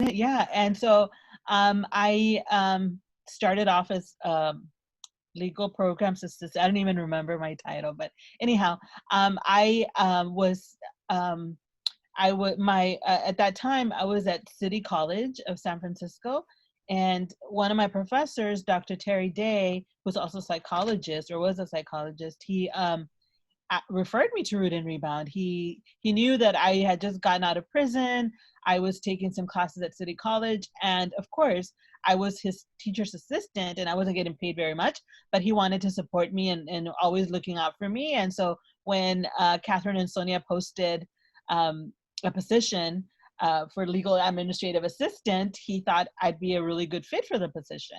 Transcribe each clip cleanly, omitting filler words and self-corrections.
Yeah. And so I started off as legal programs assistant. I don't even remember my title, but anyhow, I was I would my at that time I was at City College of San Francisco, and one of my professors, Dr. Terry Day, who's also a psychologist or was a psychologist, he referred me to Root and Rebound. He knew that I had just gotten out of prison. I was taking some classes at City College, and of course, I was his teacher's assistant, and I wasn't getting paid very much. But he wanted to support me and always looking out for me. And so when Catherine and Sonia posted a position for legal administrative assistant, he thought I'd be a really good fit for the position.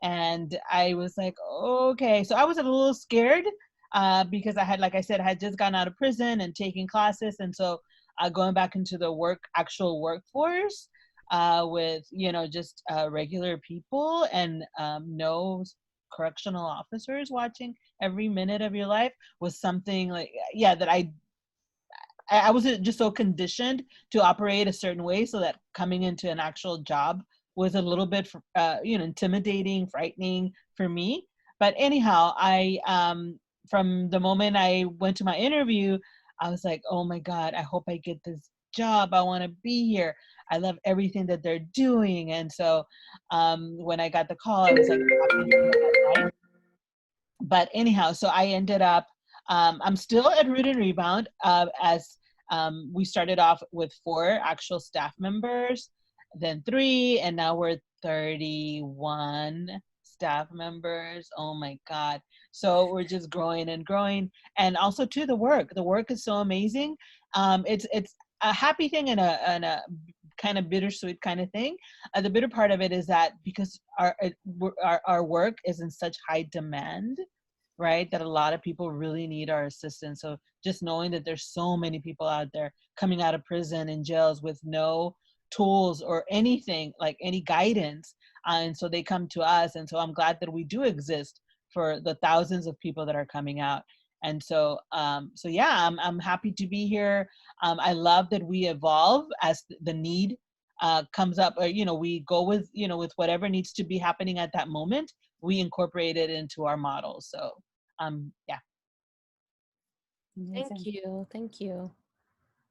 And I was like, okay. So I was a little scared because I had, like I said, I had just gotten out of prison and taking classes. And so going back into the actual workforce with, just regular people and no correctional officers watching every minute of your life was something like, yeah, that I wasn't just so conditioned to operate a certain way, so that coming into an actual job was a little bit, intimidating, frightening for me. But anyhow, from the moment I went to my interview, I was like, oh my God, I hope I get this job. I want to be here. I love everything that they're doing. And so when I got the call, I was like, happy to apply. But anyhow, so I ended up, I'm still at Root and Rebound as we started off with 4 actual staff members, then 3, and now we're 31 staff members. Oh my God. So we're just growing and growing. And also too, the work is so amazing. It's a happy thing and a kind of bittersweet kind of thing. The bitter part of it is that because our work is in such high demand, right, that a lot of people really need our assistance. So just knowing that there's so many people out there coming out of prison and jails with no tools or anything, like any guidance, and so they come to us. And so I'm glad that we do exist for the thousands of people that are coming out. And so so yeah, I'm happy to be here. I love that we evolve as the need comes up, or we go with with whatever needs to be happening at that moment. We incorporate it into our model. So yeah. Thank Amazing. you. Thank you.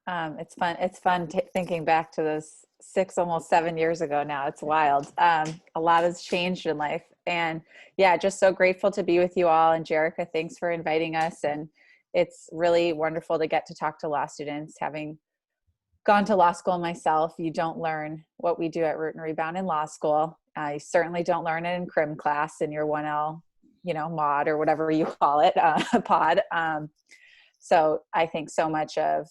It's fun. It's fun thinking back to those 6, almost 7 years ago now. It's wild. A lot has changed in life, and yeah, just so grateful to be with you all. And Jerica, thanks for inviting us. And it's really wonderful to get to talk to law students. Having gone to law school myself, you don't learn what we do at Root and Rebound in law school. You certainly don't learn it in crim class in your 1L, mod or whatever you call it, pod. So I think so much of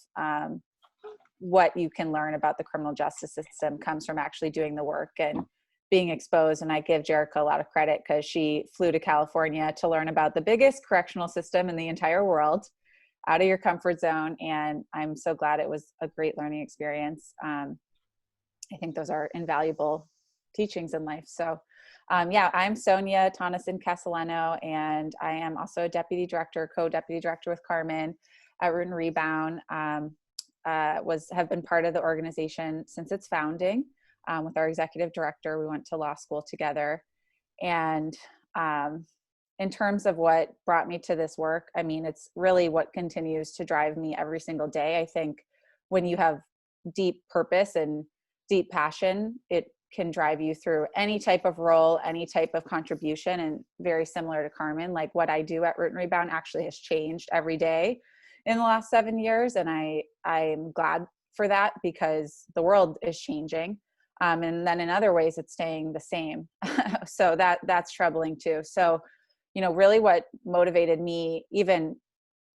what you can learn about the criminal justice system comes from actually doing the work and being exposed. And I give Jerica a lot of credit because she flew to California to learn about the biggest correctional system in the entire world, out of your comfort zone. And I'm so glad it was a great learning experience. I think those are invaluable teachings in life. So yeah, I'm Sonia Tonneson Castellano, and I am also a deputy director, co-deputy director with Carmen at Root and Rebound. Have been part of the organization since its founding. With our executive director, we went to law school together. And in terms of what brought me to this work, I mean, it's really what continues to drive me every single day. I think when you have deep purpose and deep passion, it can drive you through any type of role, any type of contribution. And very similar to Carmen, like what I do at Root and Rebound actually has changed every day in the last 7 years. And I'm glad for that, because the world is changing. And then in other ways, it's staying the same. So that's troubling too. So, really what motivated me even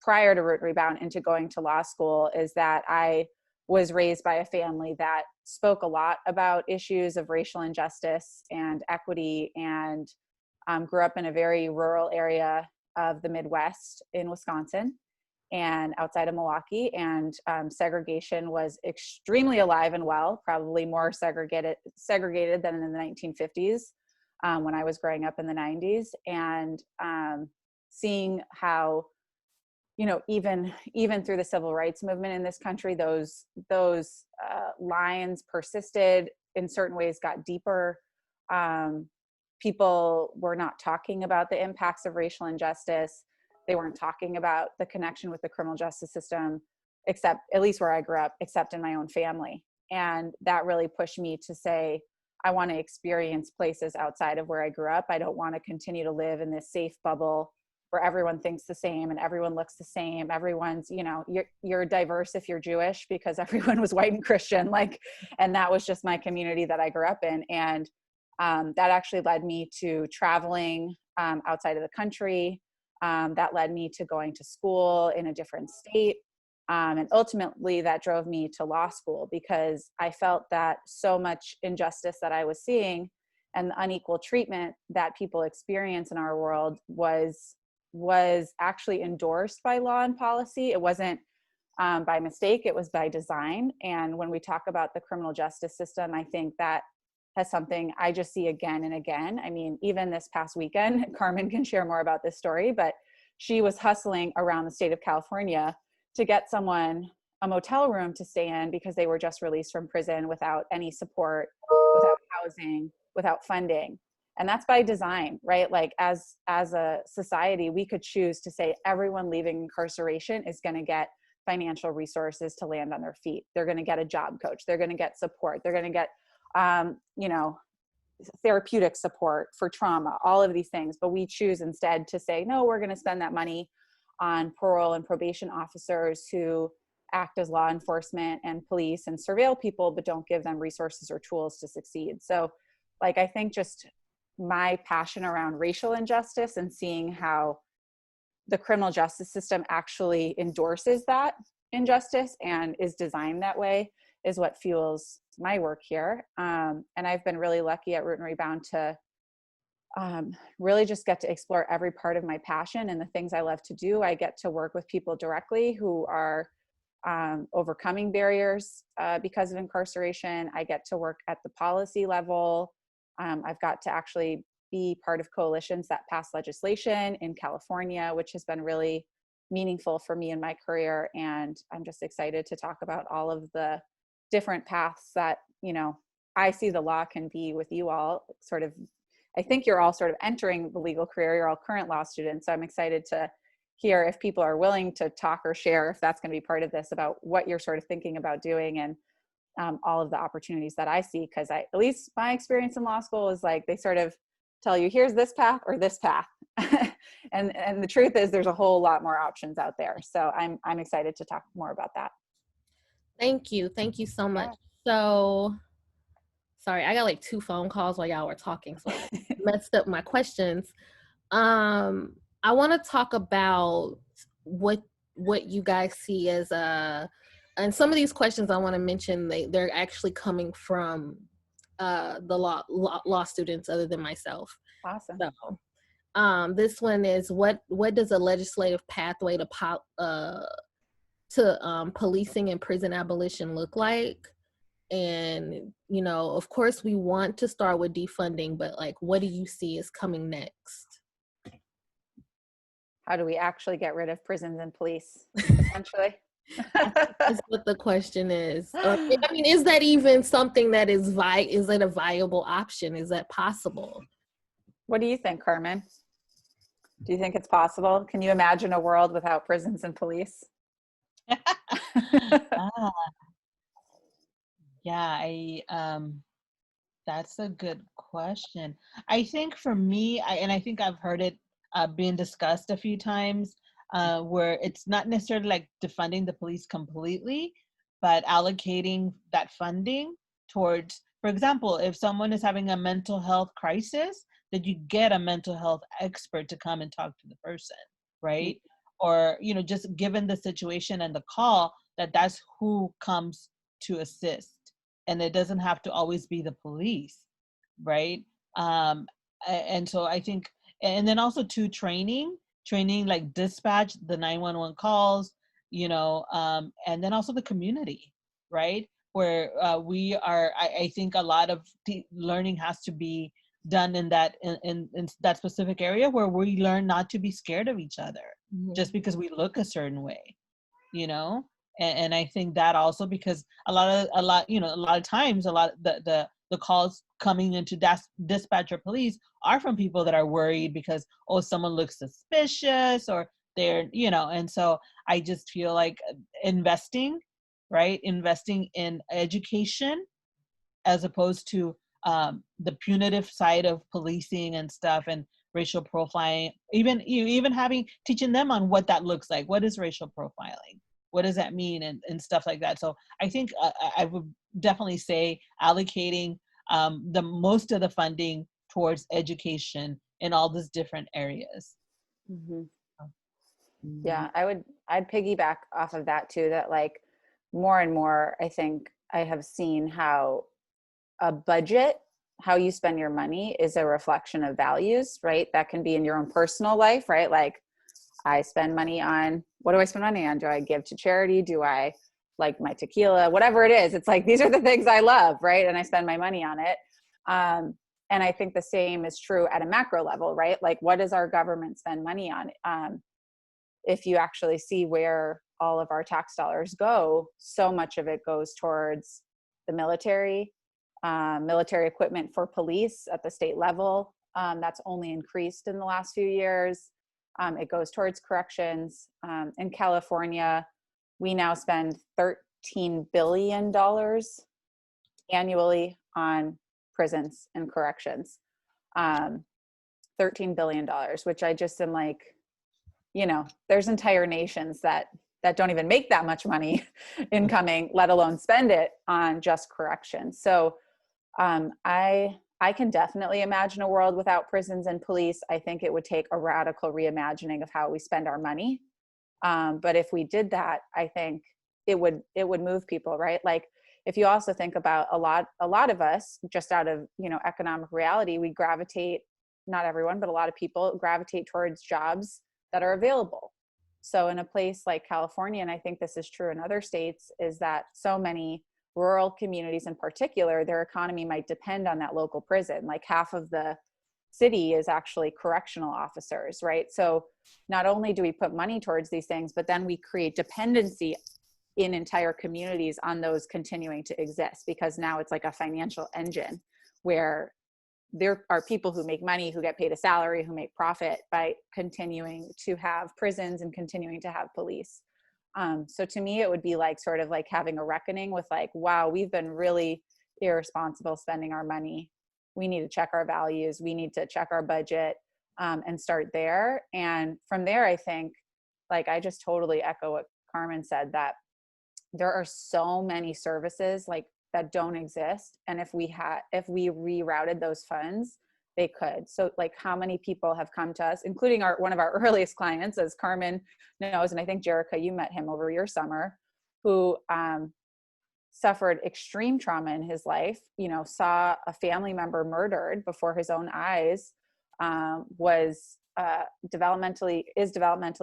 prior to Root and Rebound into going to law school is that I was raised by a family that spoke a lot about issues of racial injustice and equity, and grew up in a very rural area of the Midwest in Wisconsin and outside of Milwaukee. And segregation was extremely alive and well, probably more segregated than in the 1950s when I was growing up in the 90s. And seeing how, even through the civil rights movement in this country, those lines persisted in certain ways got deeper. People were not talking about the impacts of racial injustice. They weren't talking about the connection with the criminal justice system, except, at least where I grew up, except in my own family. And that really pushed me to say, I want to experience places outside of where I grew up. I don't want to continue to live in this safe bubble where everyone thinks the same and everyone looks the same. Everyone's, you know, you're diverse if you're Jewish, because everyone was white and Christian, like, and that was just my community that I grew up in. And that actually led me to traveling outside of the country. That led me to going to school in a different state. And ultimately that drove me to law school, because I felt that so much injustice that I was seeing and the unequal treatment that people experience in our world was actually endorsed by law and policy. It wasn't by mistake, it was by design. And when we talk about the criminal justice system, I think that has something I just see again and again. I mean, even this past weekend, Carmen can share more about this story, but she was hustling around the state of California to get someone a motel room to stay in because they were just released from prison without any support, without housing, without funding. And that's by design, right? Like as a society, we could choose to say everyone leaving incarceration is going to get financial resources to land on their feet. They're going to get a job coach. They're going to get support. They're going to get, you know, therapeutic support for trauma, all of these things. But we choose instead to say, no, we're going to spend that money on parole and probation officers who act as law enforcement and police and surveil people, but don't give them resources or tools to succeed. So like, I think just my passion around racial injustice and seeing how the criminal justice system actually endorses that injustice and is designed that way is what fuels my work here. And I've been really lucky at Root and Rebound to really just get to explore every part of my passion and the things I love to do. I get to work with people directly who are overcoming barriers because of incarceration. I get to work at the policy level. I've got to actually be part of coalitions that pass legislation in California, which has been really meaningful for me in my career. And I'm just excited to talk about all of the different paths that, you know, I see the law can be with you all. Sort of, I think you're all sort of entering the legal career. You're all current law students. So I'm excited to hear if people are willing to talk or share, if that's going to be part of this, about what you're sort of thinking about doing and all of the opportunities that I see. Because at least my experience in law school is like, they sort of tell you, here's this path or this path. and the truth is there's a whole lot more options out there. So I'm excited to talk more about that. Thank you. Thank you so much. So, sorry, I got like 2 phone calls while y'all were talking, so I messed up my questions. I want to talk about what you guys see as and some of these questions I want to mention, they're actually coming from the law students other than myself. Awesome. So, this one is what does a legislative pathway to policing and prison abolition look like? And, you know, of course we want to start with defunding, but like, what do you see is coming next? How do we actually get rid of prisons and police, essentially? That's what the question is. Or, I mean, is that even something that is it a viable option? Is that possible? What do you think, Carmen? Do you think it's possible? Can you imagine a world without prisons and police? Yeah, that's a good question. I think for me, and I think I've heard it being discussed a few times, where it's not necessarily like defunding the police completely, but allocating that funding towards, for example, if someone is having a mental health crisis, that you get a mental health expert to come and talk to the person, right? Or, you know, just given the situation and the call, that's who comes to assist. And it doesn't have to always be the police, right? And so I think, and then also to training like dispatch, the 911 calls, you know, and then also the community, right? Where I think a lot of learning has to be done in that specific area where we learn not to be scared of each other just because we look a certain way, you know. And I think that also because a lot of times the the calls coming into dispatch or police are from people that are worried because, oh, someone looks suspicious or they're, and so I just feel like investing, right? Investing in education as opposed to the punitive side of policing and stuff and racial profiling, even teaching them on what that looks like. What is racial profiling? What does that mean? And stuff like that. So I think I would definitely say allocating the most of the funding towards education in all these different areas. Mm-hmm. Mm-hmm. Yeah, I'd piggyback off of that too, that like more and more, I think I have seen how a budget, how you spend your money is a reflection of values, right? That can be in your own personal life, right? Like I spend money on, what do I spend money on? Do I give to charity? Do I like my tequila? Whatever it is, it's like, these are the things I love, right? And I spend my money on it. And I think the same is true at a macro level, right? Like what does our government spend money on? If you actually see where all of our tax dollars go, so much of it goes towards the military equipment for police at the state level. That's only increased in the last few years. It goes towards corrections. In California, we now spend $13 billion annually on prisons and corrections. $13 billion, which I just am like, there's entire nations that don't even make that much money incoming, let alone spend it on just correction. So I can definitely imagine a world without prisons and police. I think it would take a radical reimagining of how we spend our money. But if we did that, I think it would move people, right? Like if you also think about a lot of us, just out of, economic reality, we gravitate, not everyone, but a lot of people gravitate towards jobs that are available. So in a place like California, and I think this is true in other states, is that so many rural communities in particular, their economy might depend on that local prison. Like half of the city is actually correctional officers, right? So not only do we put money towards these things, but then we create dependency in entire communities on those continuing to exist, because now it's like a financial engine where there are people who make money, who get paid a salary, who make profit by continuing to have prisons and continuing to have police. So to me, it would be like sort of like having a reckoning with like, wow, we've been really irresponsible spending our money. We need to check our values. We need to check our budget and start there. And from there, I think, like, I just totally echo what Carmen said, that there are so many services like that don't exist. And if we rerouted those funds, they could. So like how many people have come to us, including one of our earliest clients, as Carmen knows, and I think Jerica, you met him over your summer, who suffered extreme trauma in his life, saw a family member murdered before his own eyes, was developmentally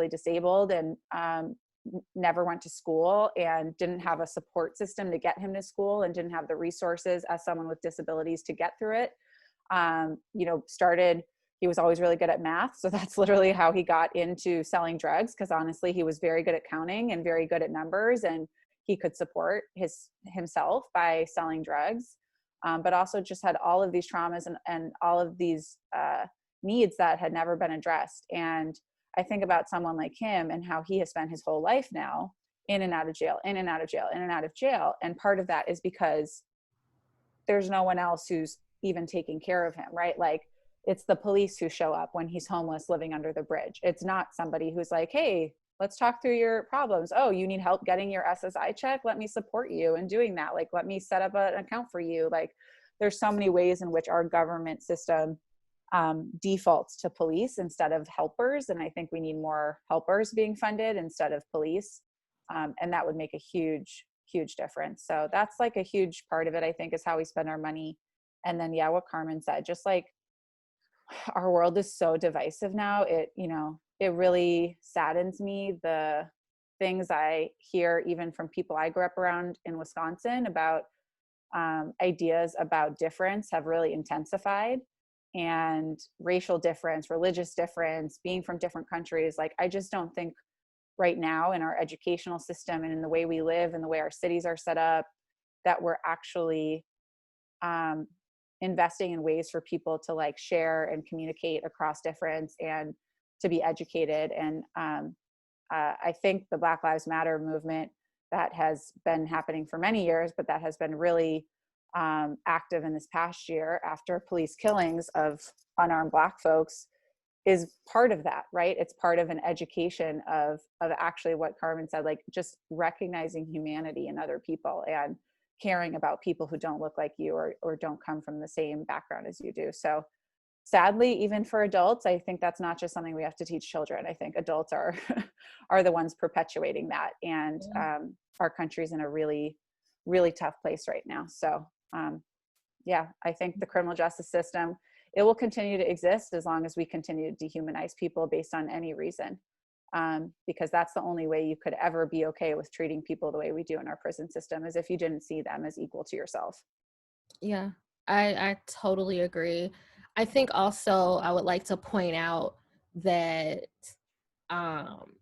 disabled, and never went to school and didn't have a support system to get him to school, and didn't have the resources as someone with disabilities to get through it. He was always really good at math. So that's literally how he got into selling drugs. Cause honestly, he was very good at counting and very good at numbers, and he could support himself by selling drugs. But also just had all of these traumas and all of these needs that had never been addressed. And I think about someone like him and how he has spent his whole life now in and out of jail, in and out of jail, in and out of jail. And part of that is because there's no one else who's even taking care of him, right? Like it's the police who show up when he's homeless, living under the bridge. It's not somebody who's like, hey, let's talk through your problems. Oh, you need help getting your SSI check? Let me support you in doing that. Like, let me set up an account for you. Like there's so many ways in which our government system defaults to police instead of helpers. And I think we need more helpers being funded instead of police. And that would make a huge, huge difference. So that's like a huge part of it, I think, is how we spend our money. And then, yeah, what Carmen said, just like our world is so divisive now. It really saddens me, the things I hear even from people I grew up around in Wisconsin about ideas about difference have really intensified. And racial difference, religious difference, being from different countries. Like, I just don't think right now in our educational system and in the way we live and the way our cities are set up, that we're actually investing in ways for people to like share and communicate across difference and to be educated. And I think the Black Lives Matter movement that has been happening for many years, but that has been really active in this past year after police killings of unarmed Black folks, is part of that, right? It's part of an education of actually what Carmen said, like just recognizing humanity in other people and caring about people who don't look like you or don't come from the same background as you do. So sadly, even for adults, I think that's not just something we have to teach children. I think adults are are the ones perpetuating that. And our country's in a really, really tough place right now. So yeah, I think the criminal justice system, it will continue to exist as long as we continue to dehumanize people based on any reason. Because that's the only way you could ever be okay with treating people the way we do in our prison system, is if you didn't see them as equal to yourself. Yeah, I totally agree. I think also I would like to point out that um,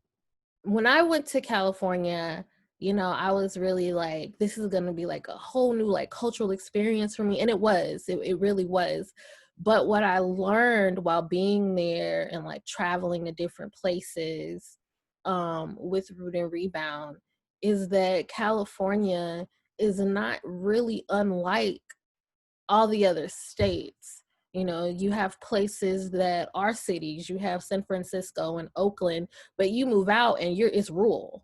when I went to California, I was really like, this is going to be like a whole new like cultural experience for me. And it really was. But what I learned while being there and like traveling to different places with Root and Rebound is that California is not really unlike all the other states. You have places that are cities. You have San Francisco and Oakland, but you move out and it's rural.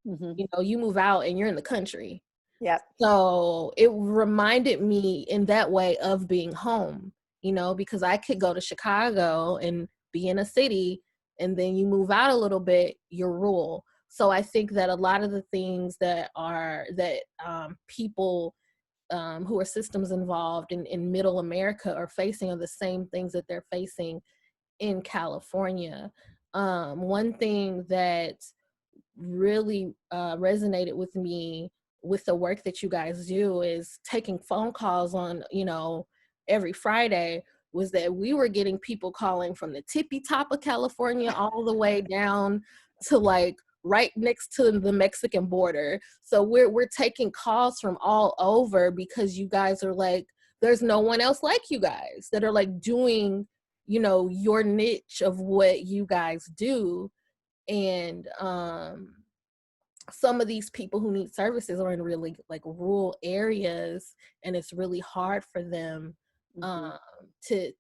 You move out and you're in the country. Yep. So it reminded me in that way of being home, because I could go to Chicago and be in a city, and then you move out a little bit, you're rural. So I think that a lot of the things that people who are systems involved in middle America are facing are the same things that they're facing in California. One thing that really resonated with me with the work that you guys do is taking phone calls on, every Friday, was that we were getting people calling from the tippy top of California all the way down to like right next to the Mexican border. So we're taking calls from all over because you guys are like, there's no one else like you guys that are like doing, your niche of what you guys do. And some of these people who need services are in really like rural areas, and it's really hard for them to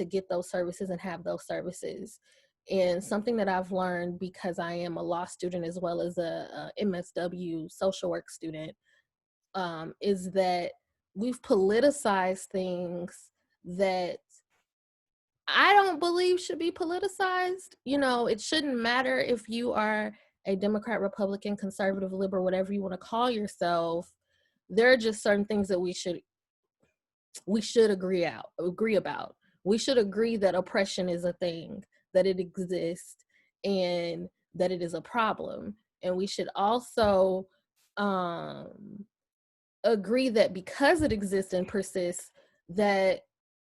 get those services and have those services. And something that I've learned, because I am a law student as well as a MSW social work student, is that we've politicized things that I don't believe should be politicized. It shouldn't matter if you are a Democrat, Republican, conservative, liberal, whatever you want to call yourself. There are just certain things that we should agree about. We should agree that oppression is a thing, that it exists, and that it is a problem. And we should also agree that because it exists and persists, that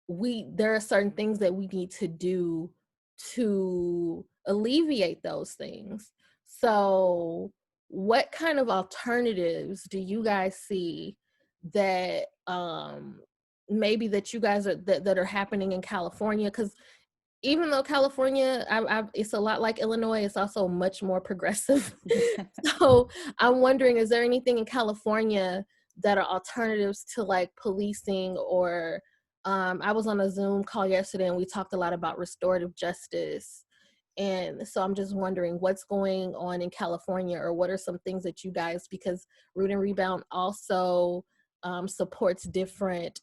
there are certain things that we need to do to alleviate those things. So what kind of alternatives do you guys see that maybe that you guys are that are happening in California? Because even though California, it's a lot like Illinois, it's also much more progressive. So I'm wondering, is there anything in California that are alternatives to like policing? Or I was on a Zoom call yesterday and we talked a lot about restorative justice. And so I'm just wondering what's going on in California, or what are some things that you guys, because Root and Rebound also supports different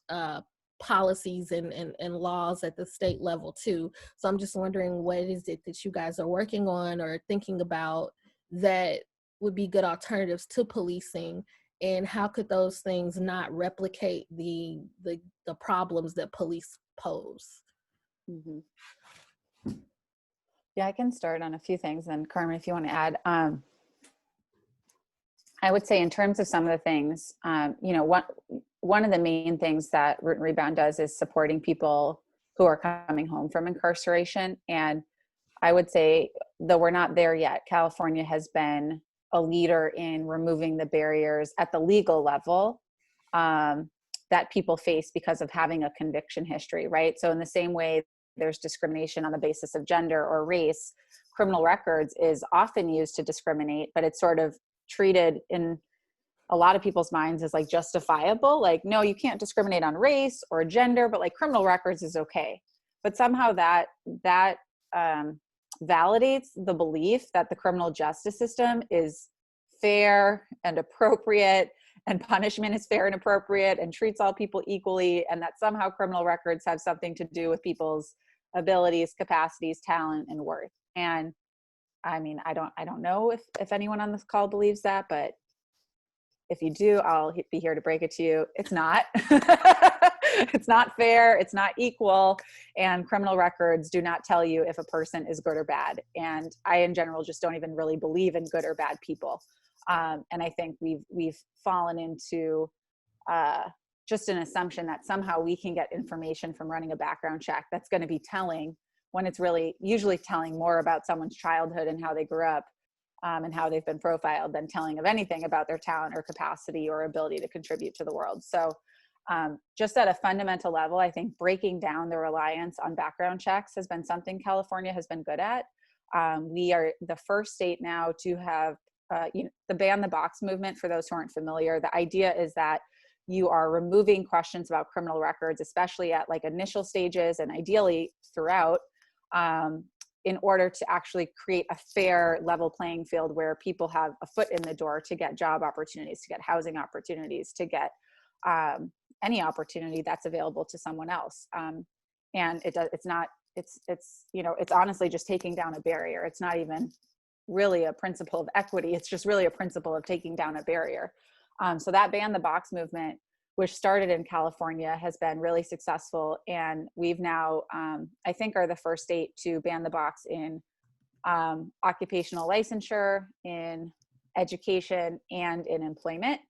policies and laws at the state level too. So I'm just wondering, what is it that you guys are working on or thinking about that would be good alternatives to policing, and how could those things not replicate the problems that police pose? Mm-hmm. Yeah, I can start on a few things, and Carmen, if you want to add. I would say in terms of some of the things, one of the main things that Root and Rebound does is supporting people who are coming home from incarceration. And I would say, though we're not there yet, California has been a leader in removing the barriers at the legal level that people face because of having a conviction history, right? So in the same way there's discrimination on the basis of gender or race, criminal records is often used to discriminate, but it's sort of treated in a lot of people's minds as like justifiable. Like, no, you can't discriminate on race or gender, but like criminal records is okay. But somehow that validates the belief that the criminal justice system is fair and appropriate, and punishment is fair and appropriate, and treats all people equally, and that somehow criminal records have something to do with people's abilities, capacities, talent, and worth. And I mean, I don't know if anyone on this call believes that, but if you do, I'll be here to break it to you. It's not. It's not fair. It's not equal. And criminal records do not tell you if a person is good or bad. And I, in general, just don't even really believe in good or bad people. And I think we've fallen into just an assumption that somehow we can get information from running a background check that's going to be telling, when it's really usually telling more about someone's childhood and how they grew up, and how they've been profiled, than telling of anything about their talent or capacity or ability to contribute to the world. So just at a fundamental level, I think breaking down the reliance on background checks has been something California has been good at. We are the first state now to have the ban the box movement. For those who aren't familiar, the idea is that you are removing questions about criminal records, especially at like initial stages and ideally throughout, in order to actually create a fair, level playing field where people have a foot in the door to get job opportunities, to get housing opportunities, to get any opportunity that's available to someone else. And it's honestly just taking down a barrier. It's not even really a principle of equity. It's just really a principle of taking down a barrier. So that ban the box movement, which started in California, has been really successful. And we've now, I think, are the first state to ban the box in occupational licensure, in education, and in employment.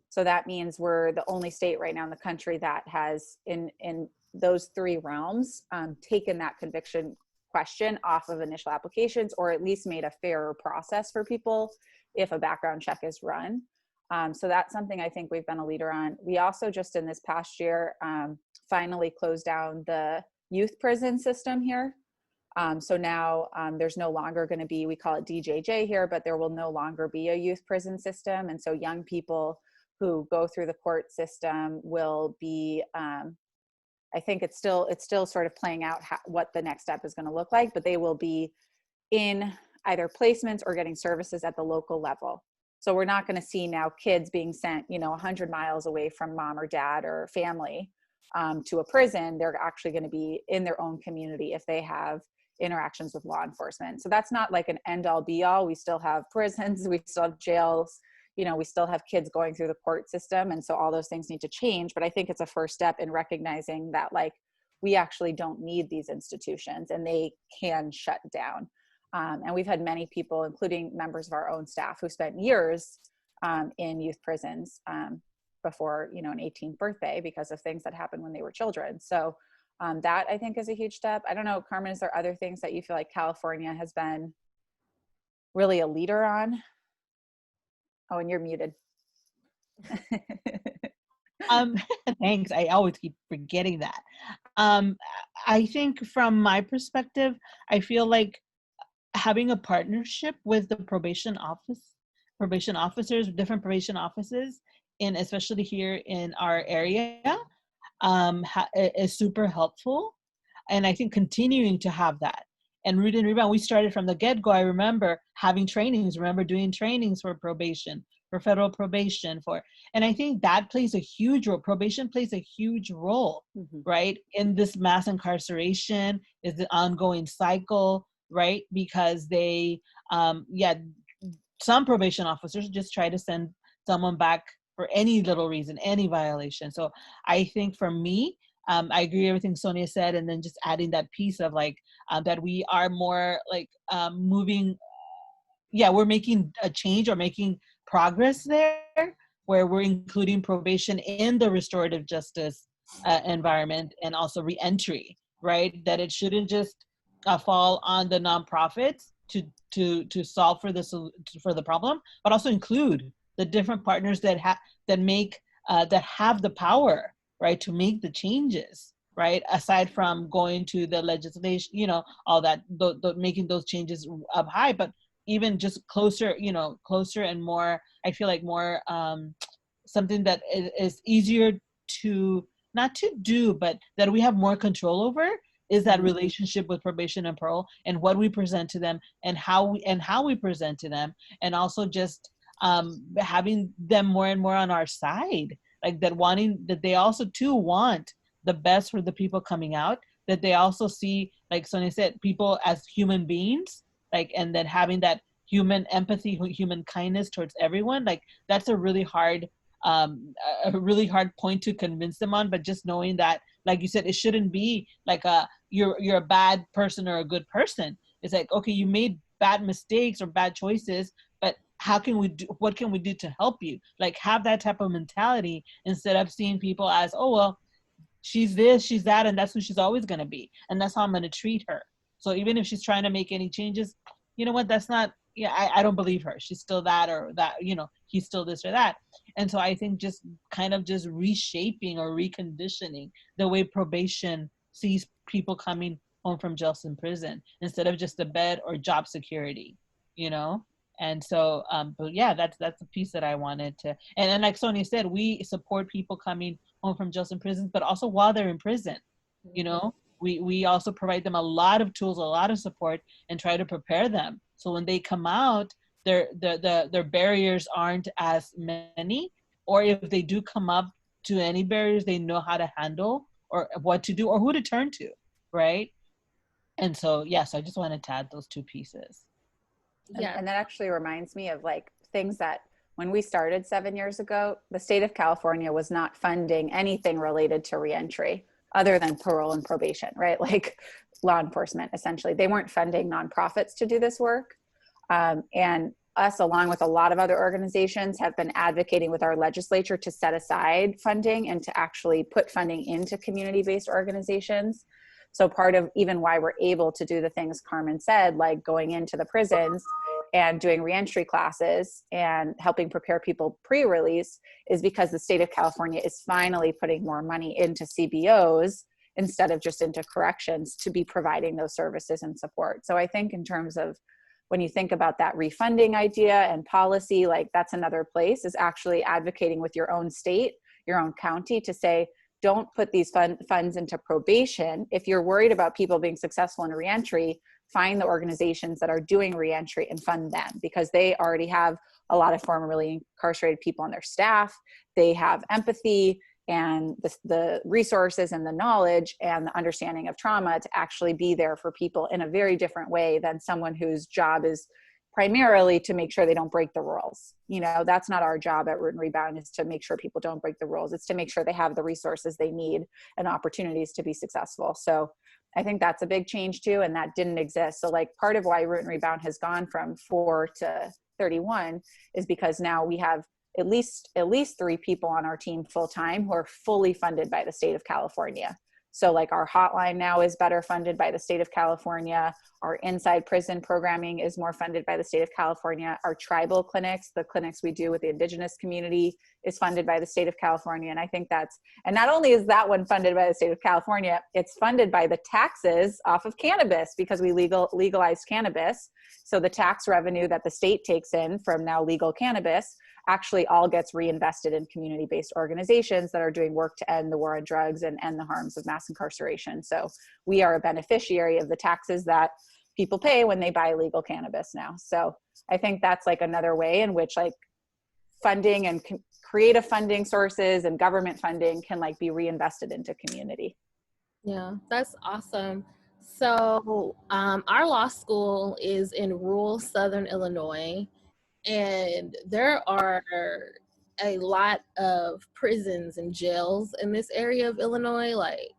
So that means we're the only state right now in the country that has, in those three realms, taken that conviction question off of initial applications, or at least made a fairer process for people if a background check is run. So that's something I think we've been a leader on. We also just in this past year finally closed down the youth prison system here. So now there's no longer going to be, we call it DJJ here, but there will no longer be a youth prison system. And so young people who go through the court system will be, I think it's still sort of playing out what the next step is going to look like, but they will be in either placements or getting services at the local level. So we're not going to see now kids being sent, 100 miles away from mom or dad or family to a prison. They're actually going to be in their own community if they have interactions with law enforcement. So that's not like an end all be all. We still have prisons, we still have jails, we still have kids going through the court system. And so all those things need to change. But I think it's a first step in recognizing that like we actually don't need these institutions and they can shut down. And we've had many people, including members of our own staff, who spent years in youth prisons before, an 18th birthday because of things that happened when they were children. So that I think is a huge step. I don't know, Carmen, is there other things that you feel like California has been really a leader on? Oh, and you're muted. Thanks. I always keep forgetting that. I think from my perspective, I feel like having a partnership with the probation officers, different probation offices, and especially here in our area, is super helpful. And I think continuing to have that. And Root and Rebound, we started from the get-go. I remember having trainings, doing trainings for probation, for federal probation, and I think that plays a huge role. Probation plays a huge role, right? In this mass incarceration is the ongoing cycle, right? Because they, some probation officers just try to send someone back for any little reason, any violation. So I think for me, I agree with everything Sonia said, and then just adding that piece of like that we are more like moving. We're making a change or making progress there, where we're including probation in the restorative justice environment and also reentry, right? That it shouldn't just fall on the nonprofits to solve for the problem, but also include the different partners that have the power right, to make the changes, right? Aside from going to the legislation, all that, making those changes up high, but even just closer, closer and more, I feel like more, something that is easier to, not to do, but that we have more control over, is that relationship with probation and parole, and what we present to them, and how we present to them, and also just having them more and more on our side, like that they also too want the best for the people coming out, that they also see, like Sonia said, people as human beings, like, and then having that human empathy, human kindness towards everyone. Like, that's um, a really hard point to convince them on, but just knowing that, like you said, it shouldn't be like you're a bad person or a good person. It's like, okay, you made bad mistakes or bad choices, but what can we do to help you? Like, have that type of mentality, instead of seeing people as, oh, well, she's this, she's that, and that's who she's always going to be, and that's how I'm going to treat her. So even if she's trying to make any changes, you know what, that's not, yeah, I don't believe her. She's still that, or that, he's still this or that. And so I think just kind of just reshaping or reconditioning the way probation sees people coming home from jail and prison, instead of just a bed or job security, you know. And so but yeah, that's the piece that I wanted to, and like Sonia said, we support people coming home from jails and prisons, but also while they're in prison, we also provide them a lot of tools, a lot of support, and try to prepare them, so when they come out, their barriers aren't as many, or if they do come up to any barriers, they know how to handle, or what to do, or who to turn to, right? And so yes, I just wanted to add those two pieces. Yeah. And that actually reminds me of like things that when we started 7 years ago, the state of California was not funding anything related to reentry other than parole and probation, right? Like law enforcement, essentially. They weren't funding nonprofits to do this work. And us, along with a lot of other organizations, have been advocating with our legislature to set aside funding and to actually put funding into community-based organizations. So part of even why we're able to do the things Carmen said, like going into the prisons and doing reentry classes and helping prepare people pre-release, is because the state of California is finally putting more money into CBOs instead of just into corrections to be providing those services and support. So I think in terms of when you think about that refunding idea and policy, like that's another place, is actually advocating with your own state, your own county, to say, don't put these funds into probation. If you're worried about people being successful in reentry, find the organizations that are doing reentry and fund them, because they already have a lot of formerly incarcerated people on their staff. They have empathy and the resources and the knowledge and the understanding of trauma to actually be there for people in a very different way than someone whose job is primarily to make sure they don't break the rules. That's not our job at Root and Rebound, is to make sure people don't break the rules. It's to make sure they have the resources they need and opportunities to be successful. So I think that's a big change too, and that didn't exist. So like part of why Root and Rebound has gone from 4 to 31 is because now we have at least 3 people on our team full-time who are fully funded by the state of California. So like our hotline now is better funded by the state of California. Our inside prison programming is more funded by the state of California. Our tribal clinics, the clinics we do with the indigenous community, is funded by the state of California. And I think and not only is that one funded by the state of California, it's funded by the taxes off of cannabis, because we legalized cannabis. So the tax revenue that the state takes in from now legal cannabis actually all gets reinvested in community-based organizations that are doing work to end the war on drugs and end the harms of mass incarceration. So we are a beneficiary of the taxes that people pay when they buy legal cannabis now. So I think that's like another way in which like funding and creative funding sources and government funding can like be reinvested into community. Yeah, that's awesome. So our law school is in rural Southern Illinois, and there are a lot of prisons and jails in this area of Illinois. Like,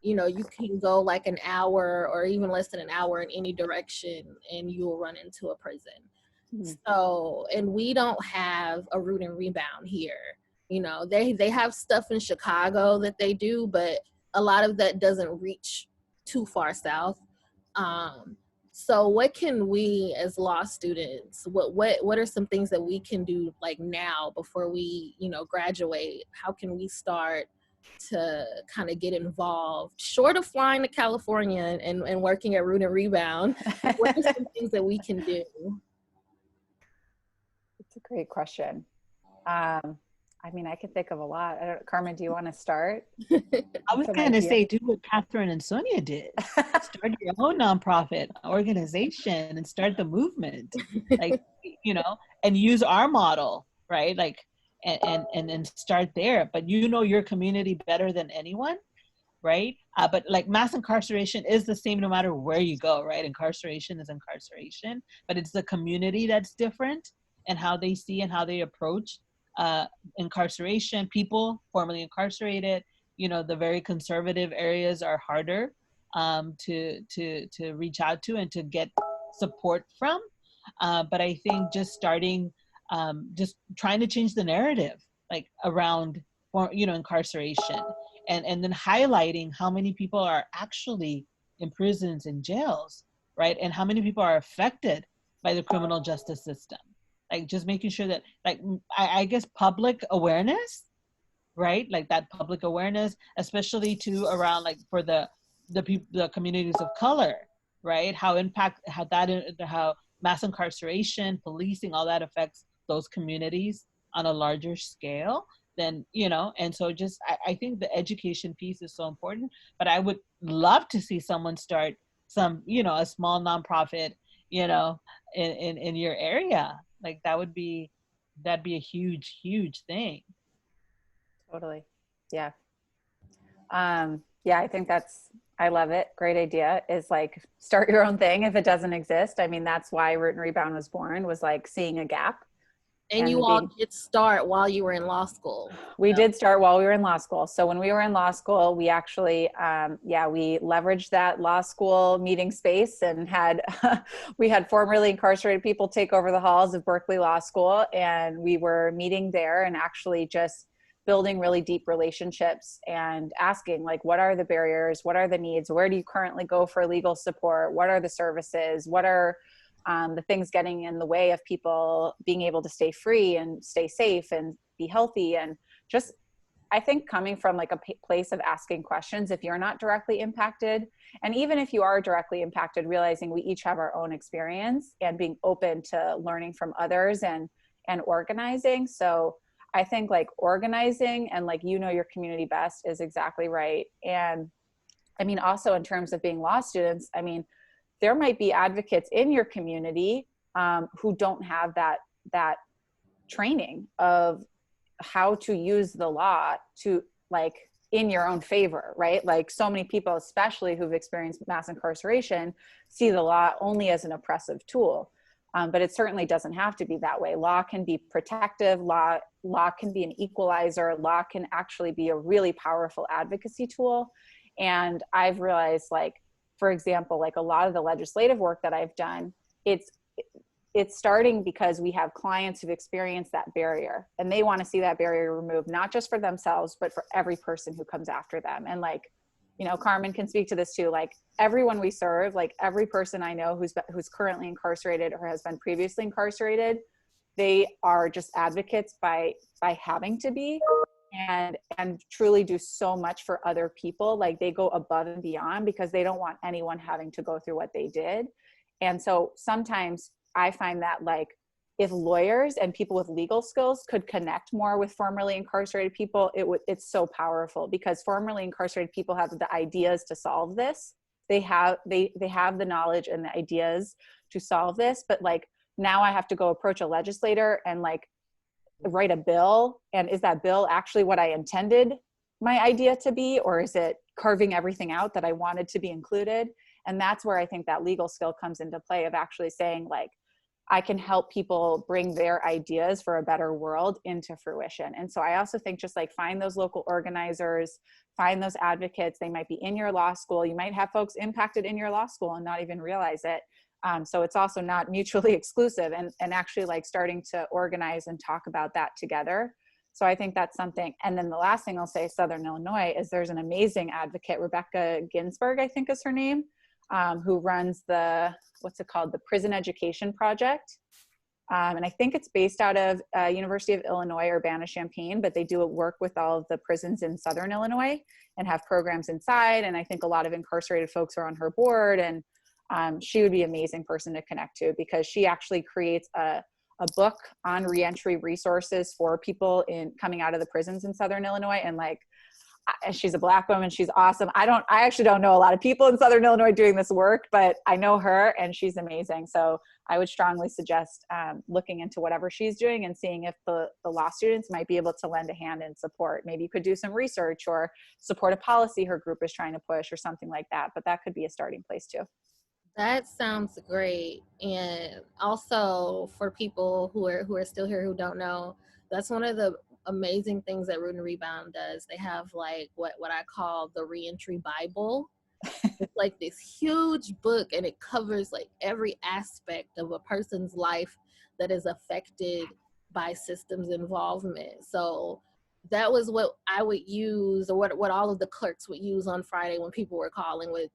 you can go like an hour or even less than an hour in any direction and you'll run into a prison. Mm-hmm. So, and we don't have a Root and Rebound here. They have stuff in Chicago that they do, but a lot of that doesn't reach too far south. So what can we as law students, what are some things that we can do like now before we, graduate? How can we start to kind of get involved, short of flying to California and working at Root and Rebound? What are some things that we can do? It's a great question. I mean, I could think of a lot. Carmen, do you want to start? I was going to say, do what Catherine and Sonia did. Start your own nonprofit organization and start the movement, like, you know, and use our model, right? Like, and start there. But you know your community better than anyone, right? But like mass incarceration is the same no matter where you go, right? Incarceration is incarceration, but it's the community that's different and how they see and how they approach incarceration. People formerly incarcerated, you know, the very conservative areas are harder to reach out to and to get support from. But I think just starting, just trying to change the narrative, like around, you know, incarceration, and then highlighting how many people are actually in prisons and jails, right? And how many people are affected by the criminal justice system. Like just making sure that, like, I guess public awareness, right? Like that public awareness, especially to around like for the people, the communities of color, right? How mass incarceration, policing, all that affects those communities on a larger scale. Then, you know, and so just I think the education piece is so important. But I would love to see someone start some, you know, a small nonprofit, you know, in your area. Like that'd be a huge thing. Totally. Yeah. Yeah, I think I love it. Great idea is like start your own thing if it doesn't exist. I mean, that's why Root and Rebound was born, was like seeing a gap. And you all did start while you were in law school. We did start while we were in law school. So when we were in law school, we actually, we leveraged that law school meeting space and we had formerly incarcerated people take over the halls of Berkeley Law School. And we were meeting there and actually just building really deep relationships and asking, like, what are the barriers? What are the needs? Where do you currently go for legal support? What are the services? What are the things getting in the way of people being able to stay free and stay safe and be healthy? And just, I think coming from like a place of asking questions, if you're not directly impacted, and even if you are directly impacted, realizing we each have our own experience and being open to learning from others and organizing. So I think like organizing and like, you know, your community best is exactly right. And I mean, also in terms of being law students, I mean, there might be advocates in your community who don't have that training of how to use the law to like in your own favor, right? Like so many people, especially who've experienced mass incarceration, see the law only as an oppressive tool. But it certainly doesn't have to be that way. Law can be protective. Law can be an equalizer. Law can actually be a really powerful advocacy tool. And I've realized, like, for example, like a lot of the legislative work that I've done, it's starting because we have clients who've experienced that barrier and they want to see that barrier removed, not just for themselves, but for every person who comes after them. And like, you know, Carmen can speak to this too. Like everyone we serve, like every person I know who's currently incarcerated or has been previously incarcerated, they are just advocates by having to be, and truly do so much for other people. Like they go above and beyond because they don't want anyone having to go through what they did. And so sometimes I find that like if lawyers and people with legal skills could connect more with formerly incarcerated people, it's so powerful, because formerly incarcerated people have the ideas to solve this. They have the knowledge and the ideas to solve this, but like now I have to go approach a legislator and like write a bill. And is that bill actually what I intended my idea to be, or is it carving everything out that I wanted to be included? And that's where I think that legal skill comes into play, of actually saying like, I can help people bring their ideas for a better world into fruition. And so I also think just like find those local organizers, find those advocates. They might be in your law school. You might have folks impacted in your law school and not even realize it. So it's also not mutually exclusive, and actually like starting to organize and talk about that together. So I think that's something. And then the last thing I'll say, Southern Illinois, is there's an amazing advocate, Rebecca Ginsburg, I think is her name, who runs what's it called? The Prison Education Project. And I think it's based out of University of Illinois, Urbana-Champaign, but they do work with all of the prisons in Southern Illinois and have programs inside. And I think a lot of incarcerated folks are on her board, and she would be an amazing person to connect to, because she actually creates a book on reentry resources for people in coming out of the prisons in Southern Illinois. And like, she's a Black woman. She's awesome. I actually don't know a lot of people in Southern Illinois doing this work, but I know her and she's amazing. So I would strongly suggest looking into whatever she's doing and seeing if the law students might be able to lend a hand and support. Maybe you could do some research or support a policy her group is trying to push or something like that. But that could be a starting place too. That sounds great. And also for people who are still here who don't know, that's one of the amazing things that Root and Rebound does. They have like what I call the Reentry Bible. It's like this huge book, and it covers like every aspect of a person's life that is affected by systems involvement. So that was what I would use, or what all of the clerks would use on Friday when people were calling with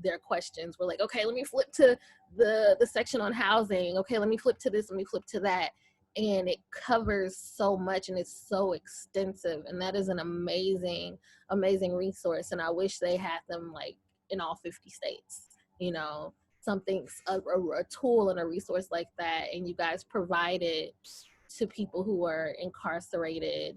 their questions. We're like, okay, let me flip to the section on housing. Okay, let me flip to this, let me flip to that. And it covers so much, and it's so extensive. And that is an amazing, amazing resource. And I wish they had them like in all 50 states, you know, something, a tool and a resource like that. And you guys provide it to people who are incarcerated.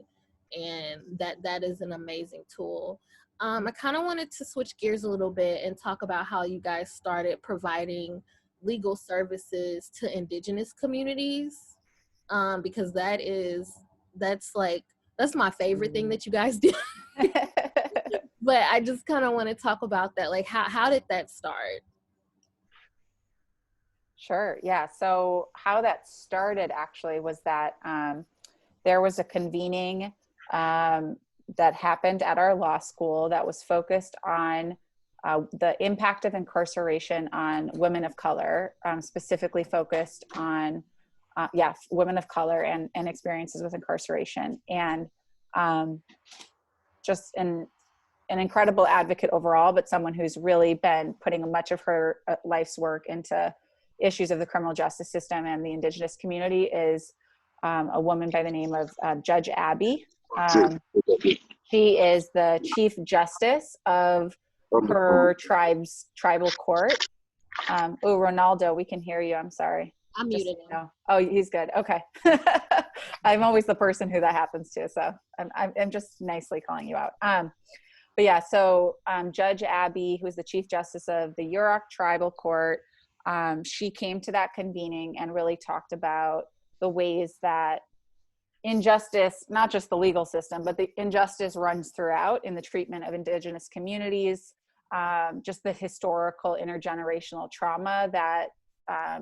And that is an amazing tool. I kind of wanted to switch gears a little bit and talk about how you guys started providing legal services to Indigenous communities, because that's my favorite thing that you guys do. But I just kind of want to talk about that. Like, how did that start? Sure. Yeah. So how that started actually was that there was a convening that happened at our law school that was focused on the impact of incarceration on women of color, specifically focused on, women of color and experiences with incarceration. And just an incredible advocate overall, but someone who's really been putting much of her life's work into issues of the criminal justice system and the Indigenous community is a woman by the name of Judge Abby. She is the Chief Justice of her tribe's tribal court. Ronaldo, we can hear you. I'm sorry. I'm muted. No. Oh, he's good. Okay. I'm always the person who that happens to, so I'm just nicely calling you out. But yeah, so Judge Abby, who is the Chief Justice of the Yurok Tribal Court, she came to that convening and really talked about the ways that injustice, not just the legal system, but the injustice runs throughout in the treatment of Indigenous communities, just the historical intergenerational trauma that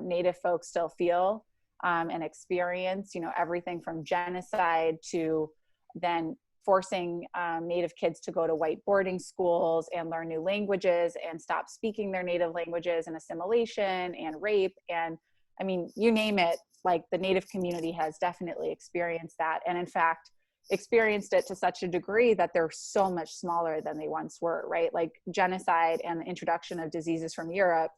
Native folks still feel and experience, everything from genocide to then forcing Native kids to go to white boarding schools and learn new languages and stop speaking their native languages, and assimilation and rape. And I mean, you name it, like the Native community has definitely experienced that. And in fact, experienced it to such a degree that they're so much smaller than they once were, right? Like genocide and the introduction of diseases from Europe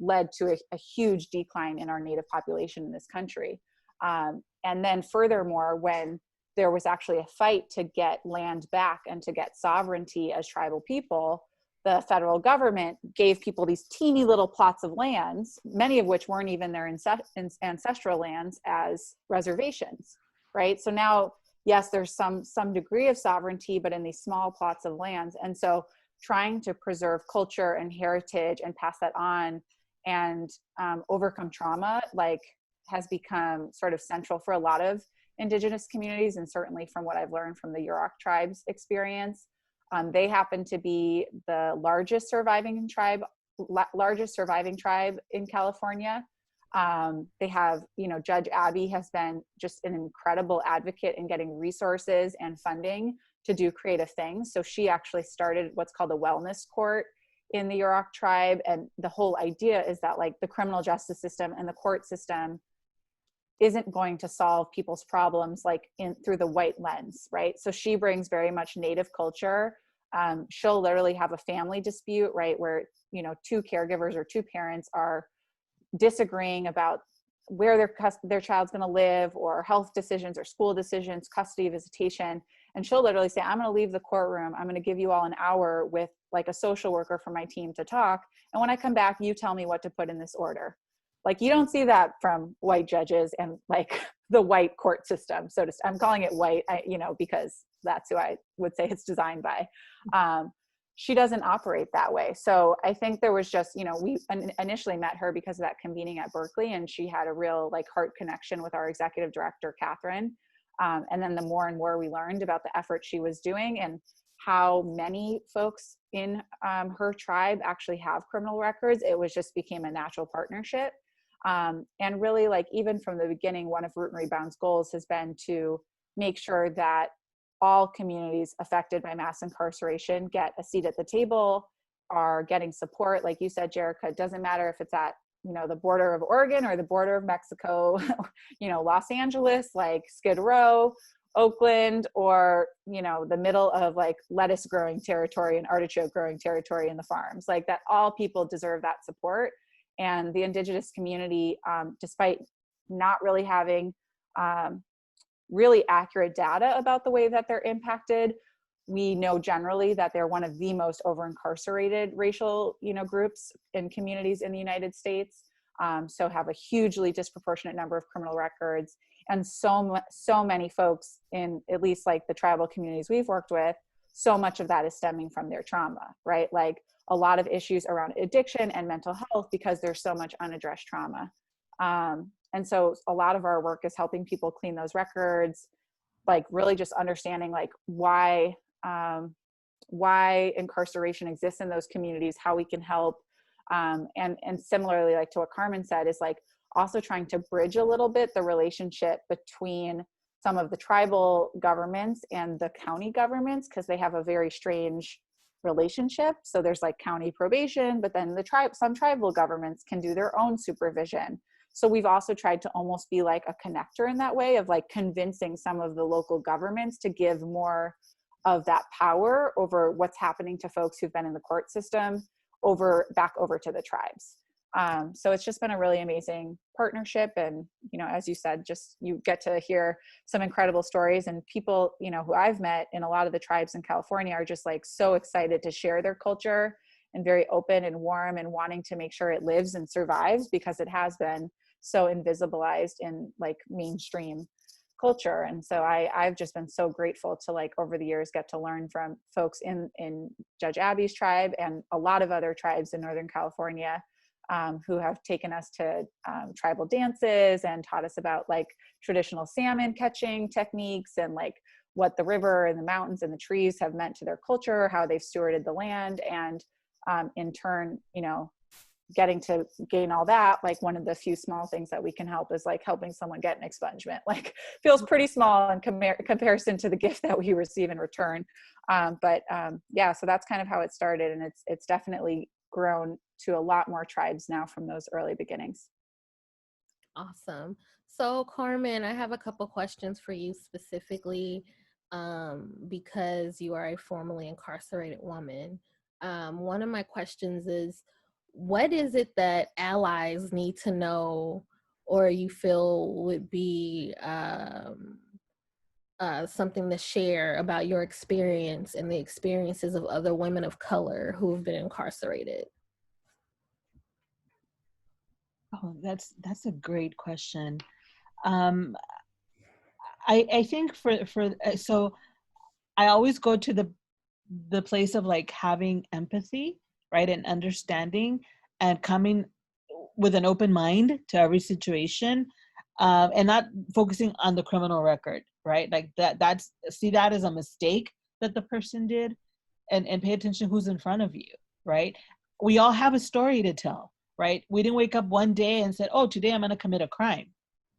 led to a huge decline in our Native population in this country. And then furthermore, when there was actually a fight to get land back and to get sovereignty as tribal people, the federal government gave people these teeny little plots of lands, many of which weren't even their ancestral lands, as reservations, right? So now, yes, there's some degree of sovereignty, but in these small plots of lands. And so trying to preserve culture and heritage and pass that on and overcome trauma, like, has become sort of central for a lot of Indigenous communities, and certainly from what I've learned from the Yurok tribe's experience. They happen to be the largest surviving tribe in California. They have, Judge Abby has been just an incredible advocate in getting resources and funding to do creative things. So she actually started what's called a wellness court in the Yurok tribe. And the whole idea is that, like, the criminal justice system and the court system isn't going to solve people's problems like through the white lens, right? So she brings very much Native culture. She'll literally have a family dispute, right, where two caregivers or two parents are disagreeing about where their child's going to live, or health decisions or school decisions, custody, visitation. And she'll literally say, I'm going to leave the courtroom. I'm going to give you all an hour with like a social worker from my team to talk. And when I come back, you tell me what to put in this order. Like, you don't see that from white judges and like the white court system. So I'm calling it white, because that's who I would say it's designed by. She doesn't operate that way. So I think there was just, we initially met her because of that convening at Berkeley, and she had a real like heart connection with our executive director, Catherine. And then the more and more we learned about the effort she was doing and how many folks in her tribe actually have criminal records, it was just became a natural partnership. And really, like, even from the beginning, one of Root and Rebound's goals has been to make sure that all communities affected by mass incarceration get a seat at the table, are getting support. Like you said, Jerica, it doesn't matter if it's at, the border of Oregon or the border of Mexico, Los Angeles, like Skid Row, Oakland, or, the middle of like lettuce growing territory and artichoke growing territory in the farms, like that, all people deserve that support. And the Indigenous community, despite not really having really accurate data about the way that they're impacted, we know generally that they're one of the most over-incarcerated racial, groups and communities in the United States. So have a hugely disproportionate number of criminal records. And so many folks in at least like the tribal communities we've worked with, so much of that is stemming from their trauma, right? Like a lot of issues around addiction and mental health because there's so much unaddressed trauma. And so a lot of our work is helping people clean those records, like really just understanding like why incarceration exists in those communities, how we can help. And similarly, like to what Carmen said, is like also trying to bridge a little bit the relationship between some of the tribal governments and the county governments, because they have a very strange relationship. So there's like county probation, but then some tribal governments can do their own supervision. So we've also tried to almost be like a connector in that way of like convincing some of the local governments to give more of that power over what's happening to folks who've been in the court system back over to the tribes. So it's just been a really amazing partnership. And, as you said, just you get to hear some incredible stories, and people, who I've met in a lot of the tribes in California are just like so excited to share their culture and very open and warm and wanting to make sure it lives and survives, because it has been so invisibilized in like mainstream culture. And so I've just been so grateful to like over the years get to learn from folks in Judge Abby's tribe and a lot of other tribes in Northern California who have taken us to tribal dances and taught us about like traditional salmon catching techniques and like what the river and the mountains and the trees have meant to their culture, how they've stewarded the land. And in turn, getting to gain all that, like one of the few small things that we can help is like helping someone get an expungement, like feels pretty small in comparison to the gift that we receive in return. Yeah, so that's kind of how it started. And it's definitely grown to a lot more tribes now from those early beginnings. Awesome. So Carmen, I have a couple questions for you specifically because you are a formerly incarcerated woman. One of my questions is, what is it that allies need to know or you feel would be something to share about your experience and the experiences of other women of color who have been incarcerated? Oh, that's a great question. I think so I always go to the place of like having empathy, right, and understanding, and coming with an open mind to every situation, and not focusing on the criminal record, right? Like see that as a mistake that the person did, and pay attention who's in front of you, right? We all have a story to tell, right? We didn't wake up one day and said, oh, today I'm going to commit a crime.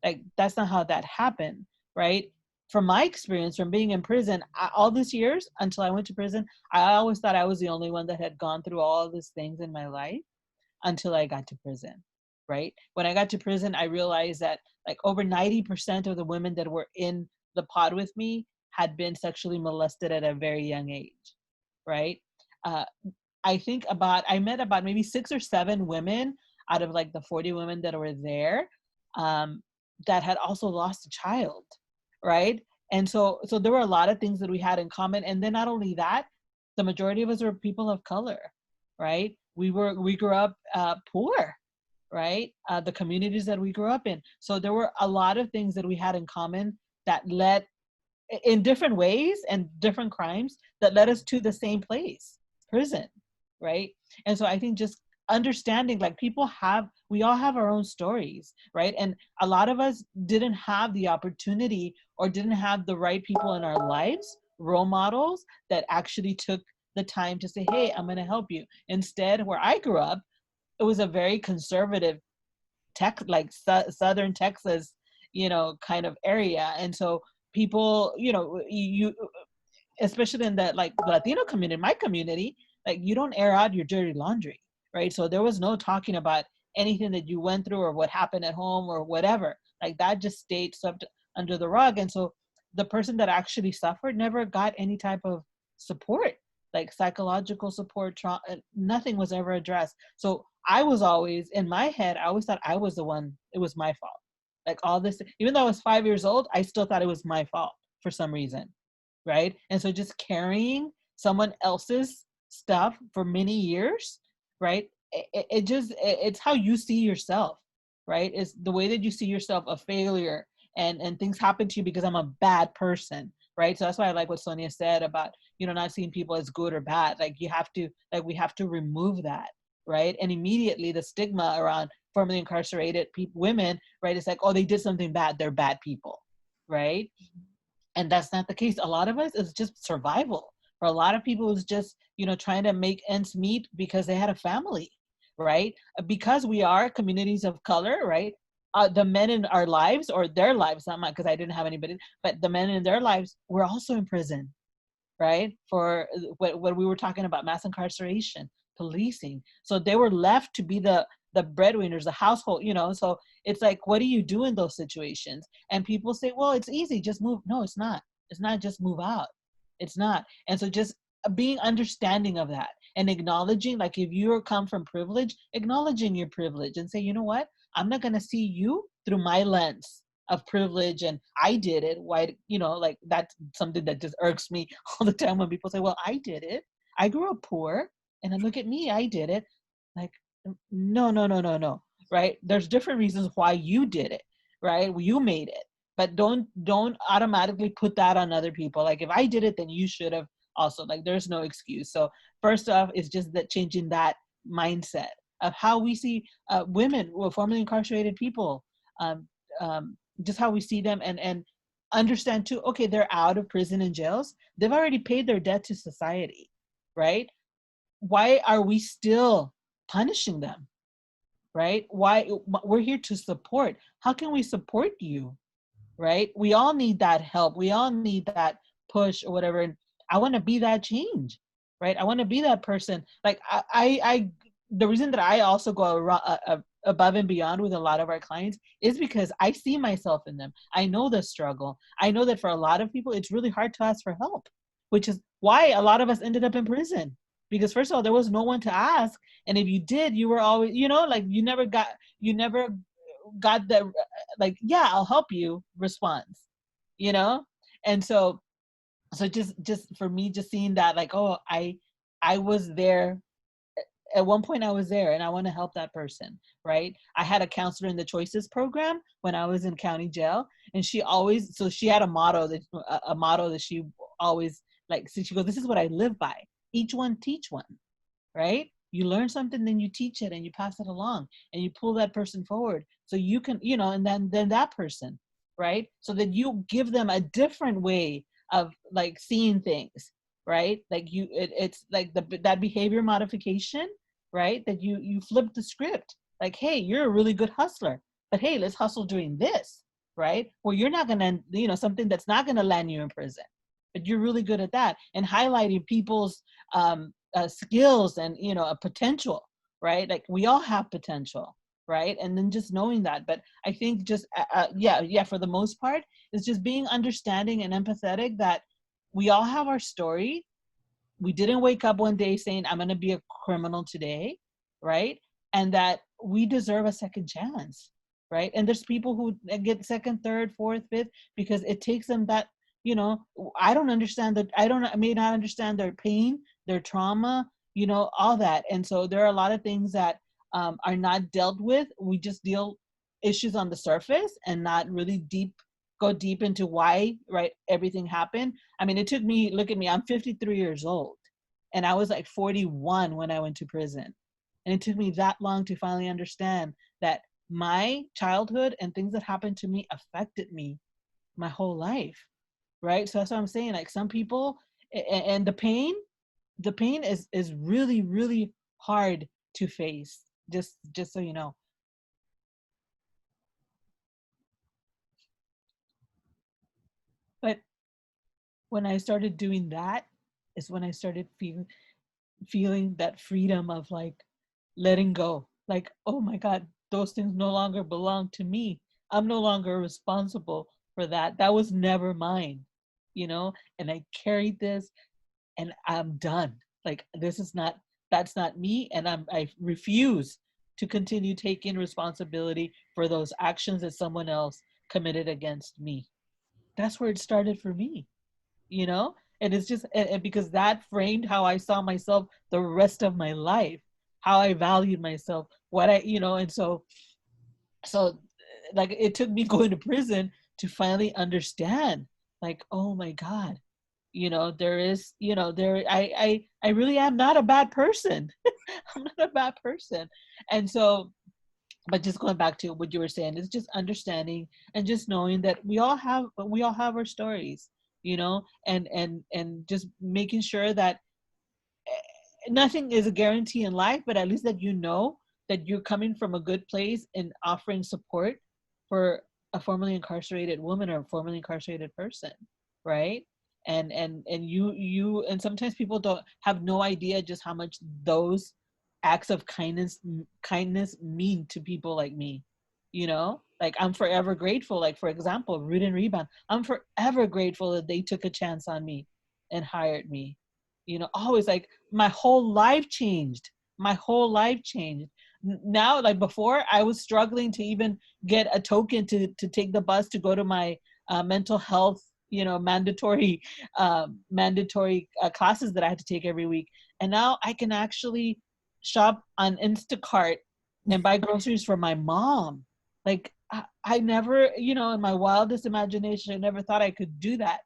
Like, that's not how that happened, right? From my experience from being in prison, all these years until I went to prison, I always thought I was the only one that had gone through all these things in my life until I got to prison, right? When I got to prison, I realized that like over 90% of the women that were in the pod with me had been sexually molested at a very young age, right? I met about maybe 6 or 7 women out of like the 40 women that were there that had also lost a child, right? And so there were a lot of things that we had in common. And then not only that, the majority of us were people of color, right? We grew up poor, right? The communities that we grew up in. So there were a lot of things that we had in common that led in different ways and different crimes that led us to the same place, prison, right? And so I think just understanding, like, we all have our own stories, right? And a lot of us didn't have the opportunity or didn't have the right people in our lives, role models that actually took the time to say, hey, I'm going to help you. Instead, where I grew up, it was a very conservative like southern Texas, kind of area. And so people, you especially in the like Latino community, my community, like, you don't air out your dirty laundry, right? So there was no talking about anything that you went through or what happened at home or whatever. Like, that just stayed swept under the rug. And so the person that actually suffered never got any type of support, like psychological support, nothing was ever addressed. So I was always, in my head, I always thought I was the one, it was my fault. Like, all this, even though I was 5 years old, I still thought it was my fault for some reason, right? And so just carrying someone else's stuff for many years, right? It's how you see yourself, right? It's the way that you see yourself, a failure, and things happen to you because I'm a bad person, right? So that's why I like what Sonia said about, not seeing people as good or bad. Like, we have to remove that, right? And immediately the stigma around formerly incarcerated women, right? It's like, oh, they did something bad, they're bad people, right? And that's not the case. A lot of us, it's just survival. For a lot of people, it's just, trying to make ends meet because they had a family, right? Because we are communities of color, right? The men in our lives, or their lives, not mine, because I didn't have anybody, but the men in their lives were also in prison, right? For what we were talking about, mass incarceration, policing. So they were left to be the breadwinners, the household, so it's like, what do you do in those situations? And people say, well, it's easy, just move. No, it's not. It's not just move out. It's not. And so just being understanding of that and acknowledging, like, if you come from privilege, acknowledging your privilege and say, you know what, I'm not going to see you through my lens of privilege and I did it. Why, like, that's something that just irks me all the time when people say, well, I did it. I grew up poor, and then look at me, I did it. Like, no, no, no, no, no. Right? There's different reasons why you did it, right? You made it. But don't automatically put that on other people. Like, if I did it, then you should have also. Like, there's no excuse. So first off is just that, changing that mindset of how we see women, or formerly incarcerated people, um, just how we see them, and understand too, okay, they're out of prison and jails. They've already paid their debt to society, right? Why are we still punishing them, right? Why? We're here to support. How can we support you, right? We all need that help. We all need that push or whatever. And I want to be that change, right? I want to be that person. Like, the reason that I also go above and beyond with a lot of our clients is because I see myself in them. I know the struggle. I know that for a lot of people, it's really hard to ask for help, which is why a lot of us ended up in prison. Because first of all, there was no one to ask. And if you did, you were always, like, you never got the, like, yeah, I'll help you response, and so just for me, just seeing that, like, oh, I was there at one point. I was there, and I want to help that person, right? I had a counselor in the Choices program when I was in county jail, and she had a motto that she always, like, so she goes, this is what I live by: each one teach one, right? You learn something, then you teach it and you pass it along and you pull that person forward so you can, and then that person, right? So that you give them a different way of, like, seeing things, right? Like, it's like that behavior modification, right? That you flip the script. Like, hey, you're a really good hustler, but hey, let's hustle doing this, right? Well, you're not gonna, something that's not gonna land you in prison, but you're really good at that, and highlighting people's skills and, a potential, right? Like, we all have potential, right? And then just knowing that. But I think just yeah, for the most part, it's just being understanding and empathetic that we all have our story. We didn't wake up one day saying, I'm going to be a criminal today, right? And that we deserve a second chance, right? And there's people who get second, third, fourth, fifth because it takes them that, you know, I don't understand that. I may not understand their pain, their trauma, you know, all that. And so there are a lot of things that are not dealt with. We just deal issues on the surface and not really go deep into why, right, everything happened. I mean, it took me, look at me, I'm 53 years old and I was like 41 when I went to prison. And it took me that long to finally understand that my childhood and things that happened to me affected me my whole life, right? So that's what I'm saying. Like some people, and the pain is really, really hard to face. Just so you know. But when I started doing that, is when I started feeling that freedom of like letting go. Like, oh my God, those things no longer belong to me. I'm no longer responsible for that. That was never mine, you know? And I carried this and I'm done. Like this is not, that's not me. And I refuse to continue taking responsibility for those actions that someone else committed against me. That's where it started for me, you know? And it's just and because that framed how I saw myself the rest of my life, how I valued myself, what I, you know, and so like it took me going to prison to finally understand, like, oh my God, you know, there is, you know, I really am not a bad person. I'm not a bad person. And so, but just going back to what you were saying, it's just understanding and just knowing that we all have our stories, you know, and just making sure that nothing is a guarantee in life, but at least that you know that you're coming from a good place and offering support for a formerly incarcerated woman or a formerly incarcerated person, right? And you and sometimes people don't have no idea just how much those acts of kindness mean to people like me, you know? Like I'm forever grateful. Like for example, Root and Rebound, I'm forever grateful that they took a chance on me and hired me, you know, always. Like my whole life changed. My whole life changed. Now, like before, I was struggling to even get a token to take the bus to go to my mental health, you know, mandatory classes that I had to take every week. And now I can actually shop on Instacart and buy groceries for my mom. Like I never, you know, in my wildest imagination, I never thought I could do that.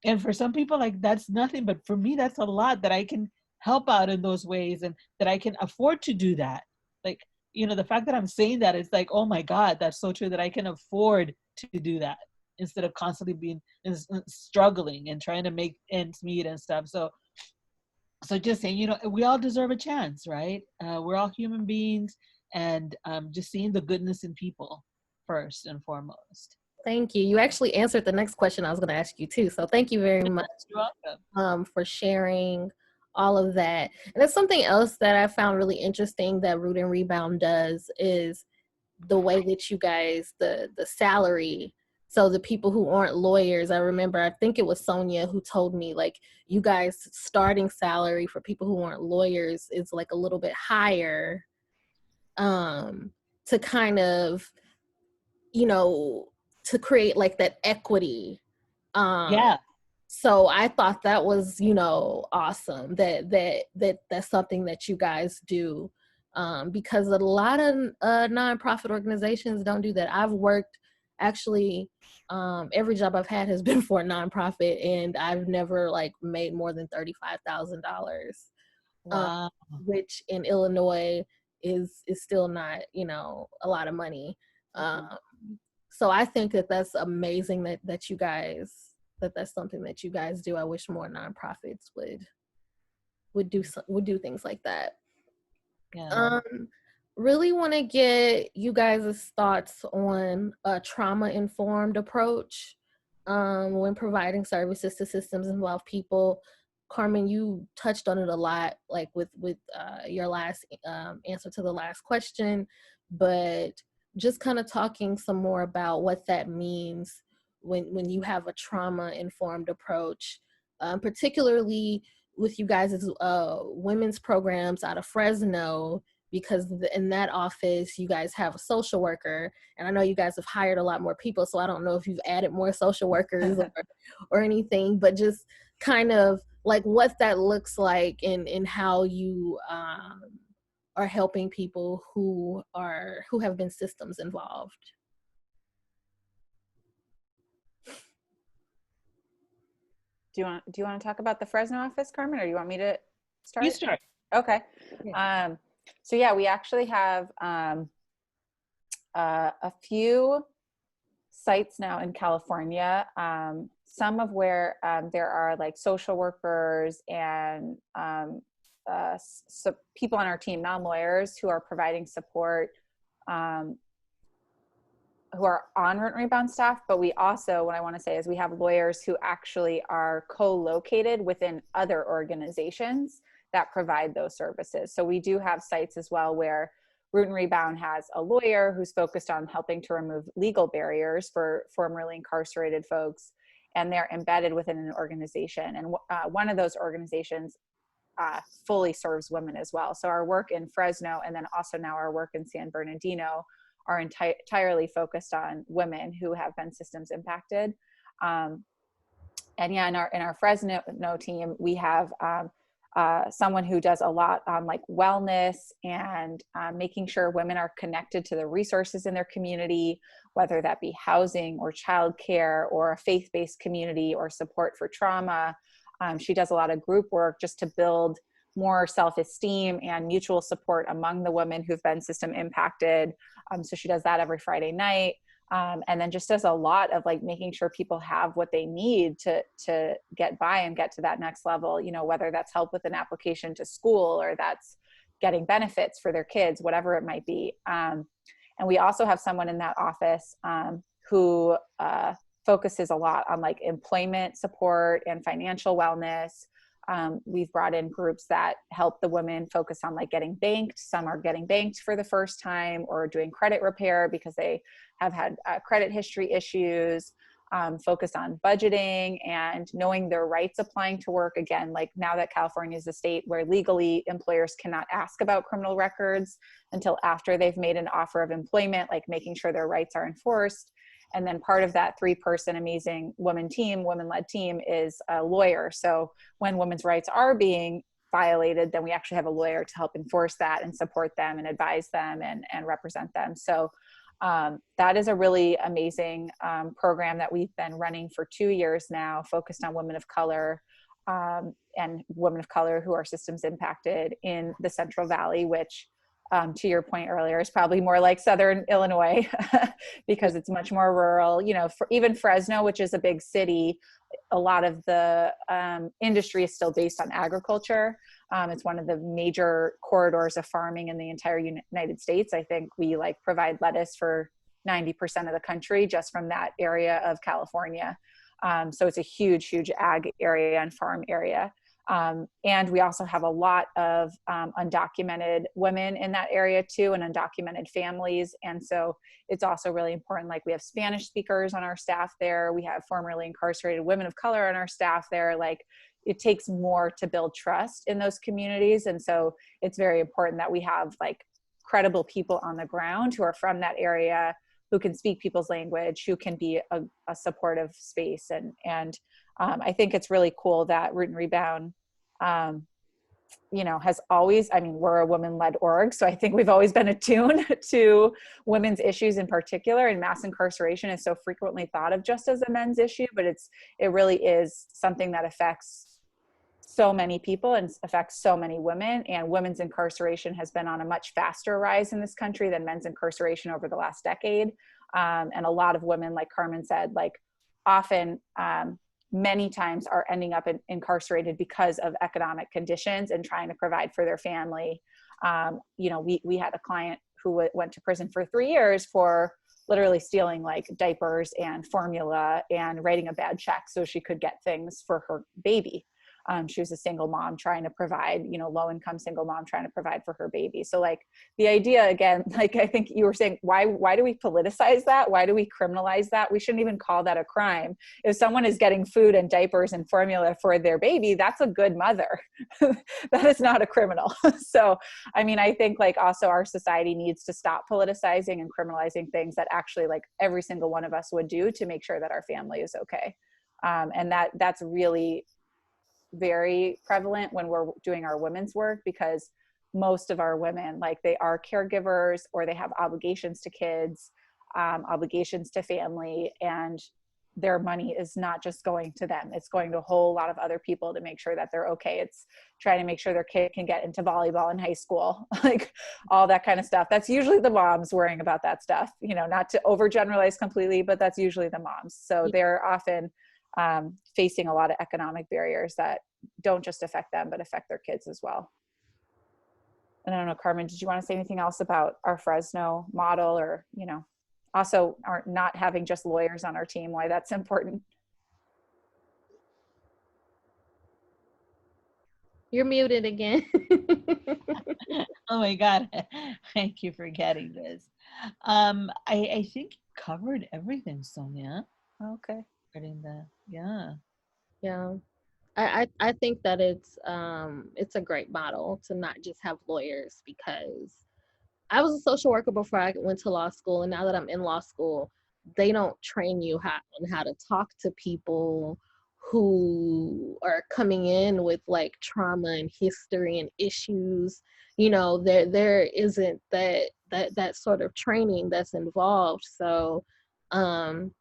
And for some people, like that's nothing, but for me that's a lot, that I can help out in those ways and that I can afford to do that. Like, you know, the fact that I'm saying that, it's like, oh my God, that's so true, that I can afford to do that instead of constantly being struggling and trying to make ends meet and stuff. So just saying, you know, we all deserve a chance, right? We're all human beings, and just seeing the goodness in people first and foremost. Thank you. You actually answered the next question I was going to ask you too. So thank you very much You're welcome. for sharing all of that. And that's something else that I found really interesting that Root and Rebound does, is the way that you guys, the salary. So the people who aren't lawyers, I remember, I think it was Sonia who told me, like, you guys starting salary for people who aren't lawyers is like a little bit higher, to kind of, you know, to create like that equity. Yeah. So I thought that was, you know, awesome that's something that you guys do, because a lot of nonprofit organizations don't do that. I've worked, actually, every job I've had has been for a nonprofit, and I've never like made more than $35,000, Wow. which in Illinois is still not, you know, a lot of money. So I think that that's amazing that you guys, that's something that you guys do. I wish more nonprofits would do things like that. Yeah. Really want to get you guys' thoughts on a trauma-informed approach when providing services to systems involved people. Carmen, you touched on it a lot, like with your last answer to the last question, but just kind of talking some more about what that means when you have a trauma-informed approach, particularly with you guys' women's programs out of Fresno, because in that office, you guys have a social worker, and I know you guys have hired a lot more people, so I don't know if you've added more social workers or anything, but just kind of like what that looks like in how you are helping people who have been systems involved. Do you want to talk about the Fresno office, Carmen, or do you want me to start? You start. Okay. Yeah. So yeah, we actually have a few sites now in California, some of where there are like social workers and so people on our team, non-lawyers, who are providing support, who are on Root and Rebound staff. But we also, what I want to say is we have lawyers who actually are co-located within other organizations that provide those services. So we do have sites as well where Root and Rebound has a lawyer who's focused on helping to remove legal barriers for formerly incarcerated folks, and they're embedded within an organization. And one of those organizations fully serves women as well. So our work in Fresno, and then also now our work in San Bernardino, are entirely focused on women who have been systems impacted. And yeah, in our Fresno team, we have someone who does a lot on like wellness and making sure women are connected to the resources in their community, whether that be housing or childcare or a faith-based community or support for trauma. She does a lot of group work just to build more self-esteem and mutual support among the women who've been system impacted. So she does that every Friday night. And then just does a lot of like making sure people have what they need to get by and get to that next level, you know, whether that's help with an application to school or that's getting benefits for their kids, whatever it might be. And we also have someone in that office who focuses a lot on like employment support and financial wellness. We've brought in groups that help the women focus on like getting banked. Some are getting banked for the first time or doing credit repair because they have had credit history issues, focused on budgeting and knowing their rights applying to work. Again, like now that California is a state where legally employers cannot ask about criminal records until after they've made an offer of employment, like making sure their rights are enforced. And then part of that 3-person amazing women-led team is a lawyer. So when women's rights are being violated, then we actually have a lawyer to help enforce that and support them and advise them and represent them. So that is a really amazing program that we've been running for 2 years now, focused on women of color and women of color who are systems impacted in the Central Valley, which to your point earlier, is probably more like Southern Illinois because it's much more rural. You know, for even Fresno, which is a big city, a lot of the industry is still based on agriculture. It's one of the major corridors of farming in the entire United States. I think we like provide lettuce for 90% of the country just from that area of California. So it's a huge, huge ag area and farm area. And we also have a lot of undocumented women in that area too, and undocumented families. And so it's also really important, like we have Spanish speakers on our staff there. We have formerly incarcerated women of color on our staff there. Like it takes more to build trust in those communities. And so it's very important that we have like credible people on the ground who are from that area, who can speak people's language, who can be a supportive space. And I think it's really cool that Root and Rebound, you know, has always, I mean, we're a women-led org, so I think we've always been attuned to women's issues in particular, and mass incarceration is so frequently thought of just as a men's issue, but it really is something that affects so many people and affects so many women, and women's incarceration has been on a much faster rise in this country than men's incarceration over the last decade. And a lot of women, like Carmen said, like often, many times are ending up incarcerated because of economic conditions and trying to provide for their family. You know, we had a client who went to prison for 3 years for literally stealing like diapers and formula and writing a bad check so she could get things for her baby. She was a single mom trying to provide, low income single mom trying to provide for her baby. So like the idea again, like I think you were saying, why do we politicize that? Why do we criminalize that? We shouldn't even call that a crime. If someone is getting food and diapers and formula for their baby, that's a good mother. That is not a criminal. So, I mean, I think like also our society needs to stop politicizing and criminalizing things that actually like every single one of us would do to make sure that our family is okay. And that's really very prevalent when we're doing our women's work, because most of our women, like they are caregivers or they have obligations to kids, obligations to family, and their money is not just going to them. It's going to a whole lot of other people to make sure that they're okay. It's trying to make sure their kid can get into volleyball in high school, like all that kind of stuff. That's usually the moms worrying about that stuff, not to overgeneralize completely, but that's usually the moms. So they're often facing a lot of economic barriers that don't just affect them, but affect their kids as well. And I don't know, Carmen, did you want to say anything else about our Fresno model, or, also our not having just lawyers on our team, why that's important? You're muted again. Oh my God. Thank you for getting this. I think you covered everything, Sonia. Okay. Yeah. Yeah. I think that it's a great model to not just have lawyers, because I was a social worker before I went to law school, and now that I'm in law school, they don't train you on how to talk to people who are coming in with like trauma and history and issues. There isn't that sort of training that's involved. So, and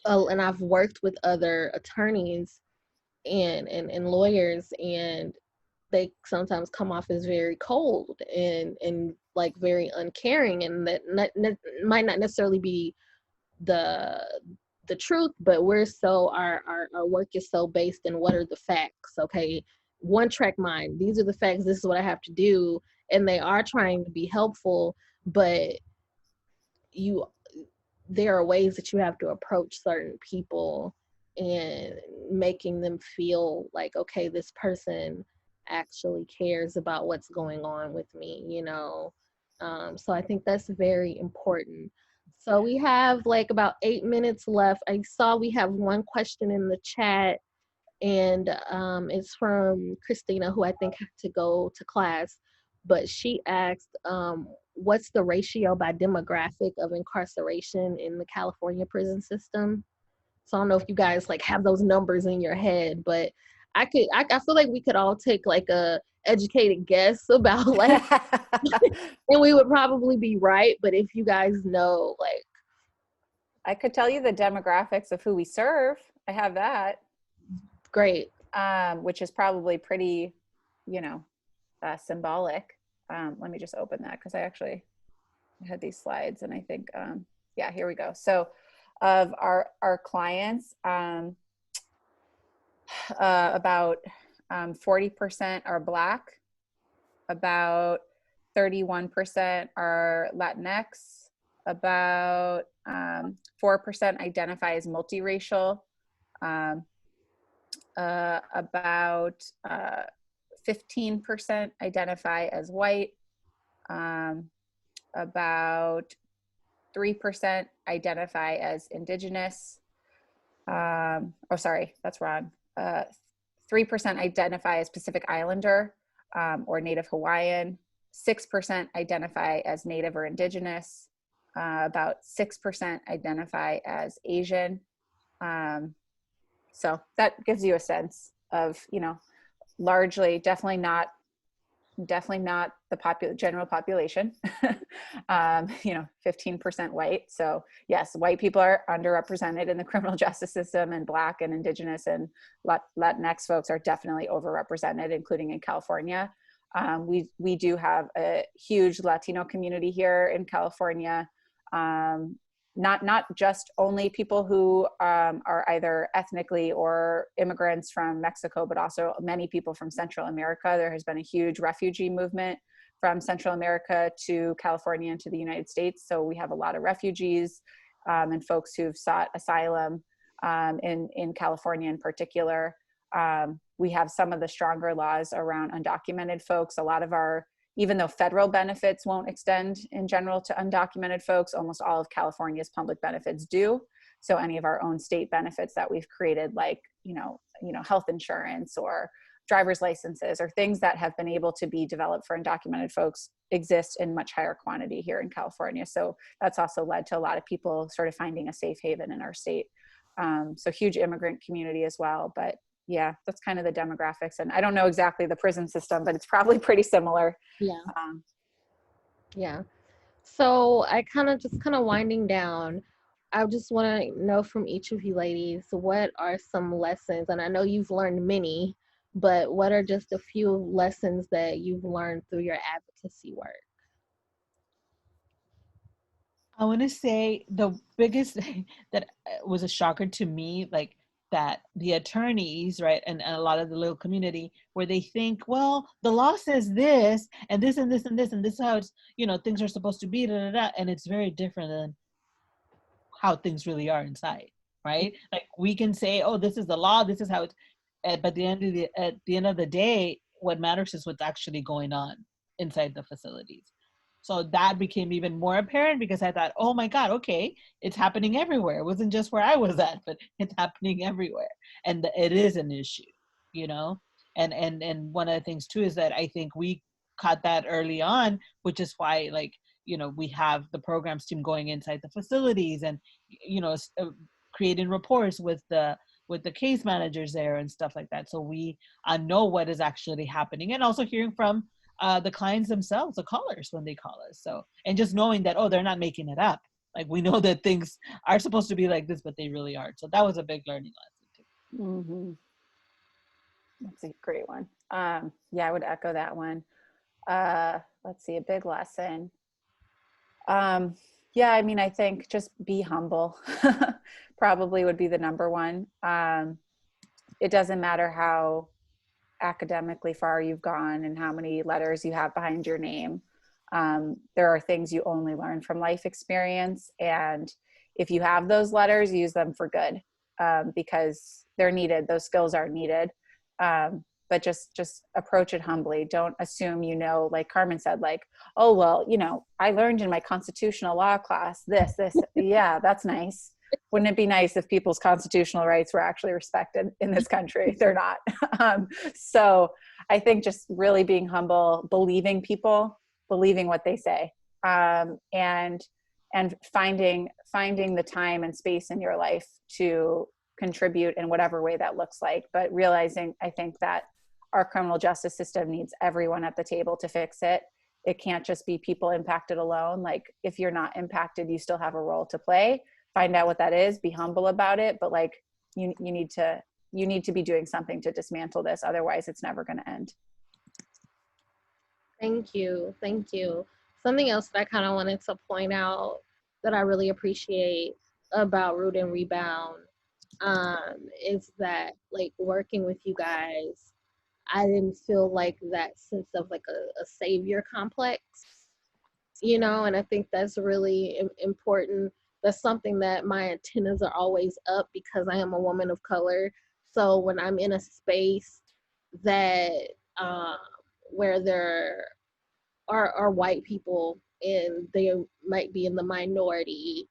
I've worked with other attorneys and lawyers, and they sometimes come off as very cold and like very uncaring, and that might not necessarily be the truth, but our work is so based in what are the facts. Okay, one track mind, these are the facts, this is what I have to do, and they are trying to be helpful, but there are ways that you have to approach certain people and making them feel like, okay, this person actually cares about what's going on with me. So I think that's very important. So we have like about 8 minutes left. I saw we have one question in the chat, and it's from Christina, who I think had to go to class, but she asked, what's the ratio by demographic of incarceration in the California prison system? So I don't know if you guys like have those numbers in your head, but I feel like we could all take like a educated guess about like, and we would probably be right. But if you guys know, like, I could tell you the demographics of who we serve. I have that. Great. Which is probably pretty, symbolic. Let me just open that, because I had these slides, and I think, yeah, here we go. So of our clients, about 40% are Black, about 31% are Latinx, about 4% identify as multiracial, about 15% identify as white, about 3% identify as indigenous. Oh, sorry, that's wrong. 3% identify as Pacific Islander or Native Hawaiian. 6% identify as Native or indigenous. About 6% identify as Asian. So that gives you a sense of, largely, definitely not the general population. 15% white. So yes, white people are underrepresented in the criminal justice system, and Black and indigenous and Latinx folks are definitely overrepresented, including in California. We do have a huge Latino community here in California. Not just only people who are either ethnically or immigrants from Mexico, but also many people from Central America. There has been a huge refugee movement from Central America to California and to the United States. So we have a lot of refugees and folks who've sought asylum in California in particular. We have some of the stronger laws around undocumented folks. A lot of our, even though federal benefits won't extend in general to undocumented folks, almost all of California's public benefits do. So any of our own state benefits that we've created, like, health insurance or driver's licenses or things that have been able to be developed for undocumented folks, exist in much higher quantity here in California. So that's also led to a lot of people sort of finding a safe haven in our state. So huge immigrant community as well. But yeah, that's kind of the demographics. And I don't know exactly the prison system, but it's probably pretty similar. Yeah. Yeah. So I kind of winding down. I just want to know from each of you ladies, what are some lessons? And I know you've learned many, but what are just a few lessons that you've learned through your advocacy work? I want to say the biggest thing that was a shocker to me, like that the attorneys, right, and a lot of the little community, where they think, well, the law says this and this and this and this and this is how it's, things are supposed to be, da, da, da, and it's very different than how things really are inside, right? Like we can say, oh, this is the law, this is how it's, but at the end of the day, what matters is what's actually going on inside the facilities. So that became even more apparent because I thought, oh my God, okay, it's happening everywhere. It wasn't just where I was at, but it's happening everywhere. And it is an issue, And one of the things too is that I think we caught that early on, which is why, like, we have the programs team going inside the facilities and, creating reports with the case managers there and stuff like that. So we know what is actually happening, and also hearing from the clients themselves, the callers, when they call us. So, and just knowing that, oh, they're not making it up. Like we know that things are supposed to be like this, but they really aren't. So that was a big learning lesson too. Mm-hmm. That's a great one. Yeah, I would echo that one. Let's see, a big lesson. Yeah, I mean, I think just be humble probably would be the number one. It doesn't matter how academically far you've gone and how many letters you have behind your name. There are things you only learn from life experience. And if you have those letters, use them for good, because they're needed. Those skills are needed. But just approach it humbly. Don't assume, like Carmen said, like, oh, well, I learned in my constitutional law class, this, yeah, that's nice. Wouldn't it be nice if people's constitutional rights were actually respected in this country? They're not. So I think just really being humble, believing people, believing what they say, and finding the time and space in your life to contribute in whatever way that looks like. But realizing, I think, that our criminal justice system needs everyone at the table to fix it. It can't just be people impacted alone. Like if you're not impacted, you still have a role to play. Find out what that is, be humble about it, but like you need to be doing something to dismantle this. Otherwise it's never going to end. Thank you. Something else that I kind of wanted to point out that I really appreciate about Root and Rebound is that, like, working with you guys, I didn't feel like that sense of like a savior complex, and I think that's really important. That's something that my antennas are always up because I am a woman of color. So when I'm in a space that where there are white people and they might be in the minority,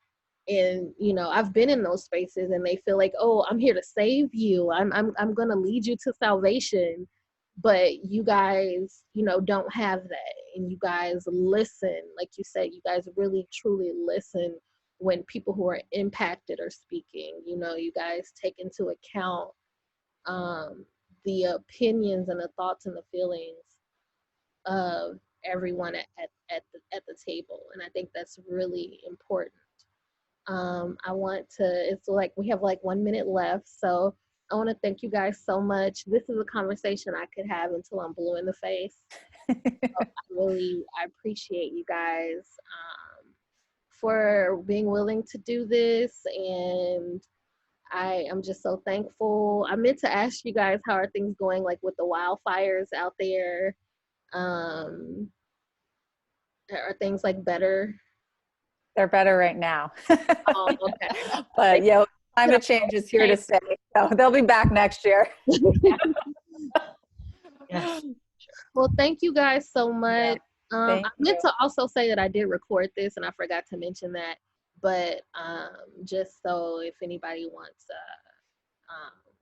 and I've been in those spaces and they feel like, oh, I'm here to save you, I'm gonna lead you to salvation, but you guys don't have that, and you guys listen. Like you said, you guys really truly listen when people who are impacted are speaking. You guys take into account the opinions and the thoughts and the feelings of everyone at the table, and I think that's really important. It's like we have like 1 minute left, so I want to thank you guys so much. This is a conversation I could have until I'm blue in the face. So I appreciate you guys for being willing to do this, and I am just so thankful. I meant to ask you guys, how are things going, like with the wildfires out there? Are things like better? They're better right now. Oh, okay. But climate change is here to stay. So they'll be back next year. Yes. Well, thank you guys so much. Thank I meant you. to also say that I did record this and I forgot to mention that. But just so if anybody wants,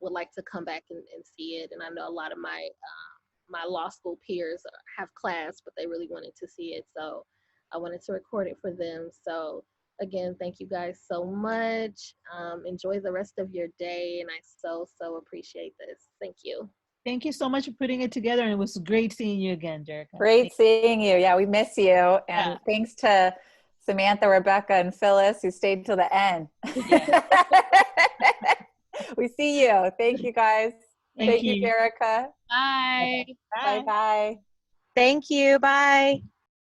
would like to come back and see it, and I know a lot of my law school peers have class, but they really wanted to see it, so I wanted to record it for them. So again, thank you guys so much. Enjoy the rest of your day, and I so appreciate this. Thank you. Thank you so much for putting it together. And it was great seeing you again, Jerica. Great seeing you. Yeah, we miss you. And Yeah. thanks to Samantha, Rebecca, and Phyllis who stayed till the end. Yeah. We see you. Thank you, guys. Thank Thank you, you. Jerica. Bye. Bye. Bye-bye. Thank you. Bye.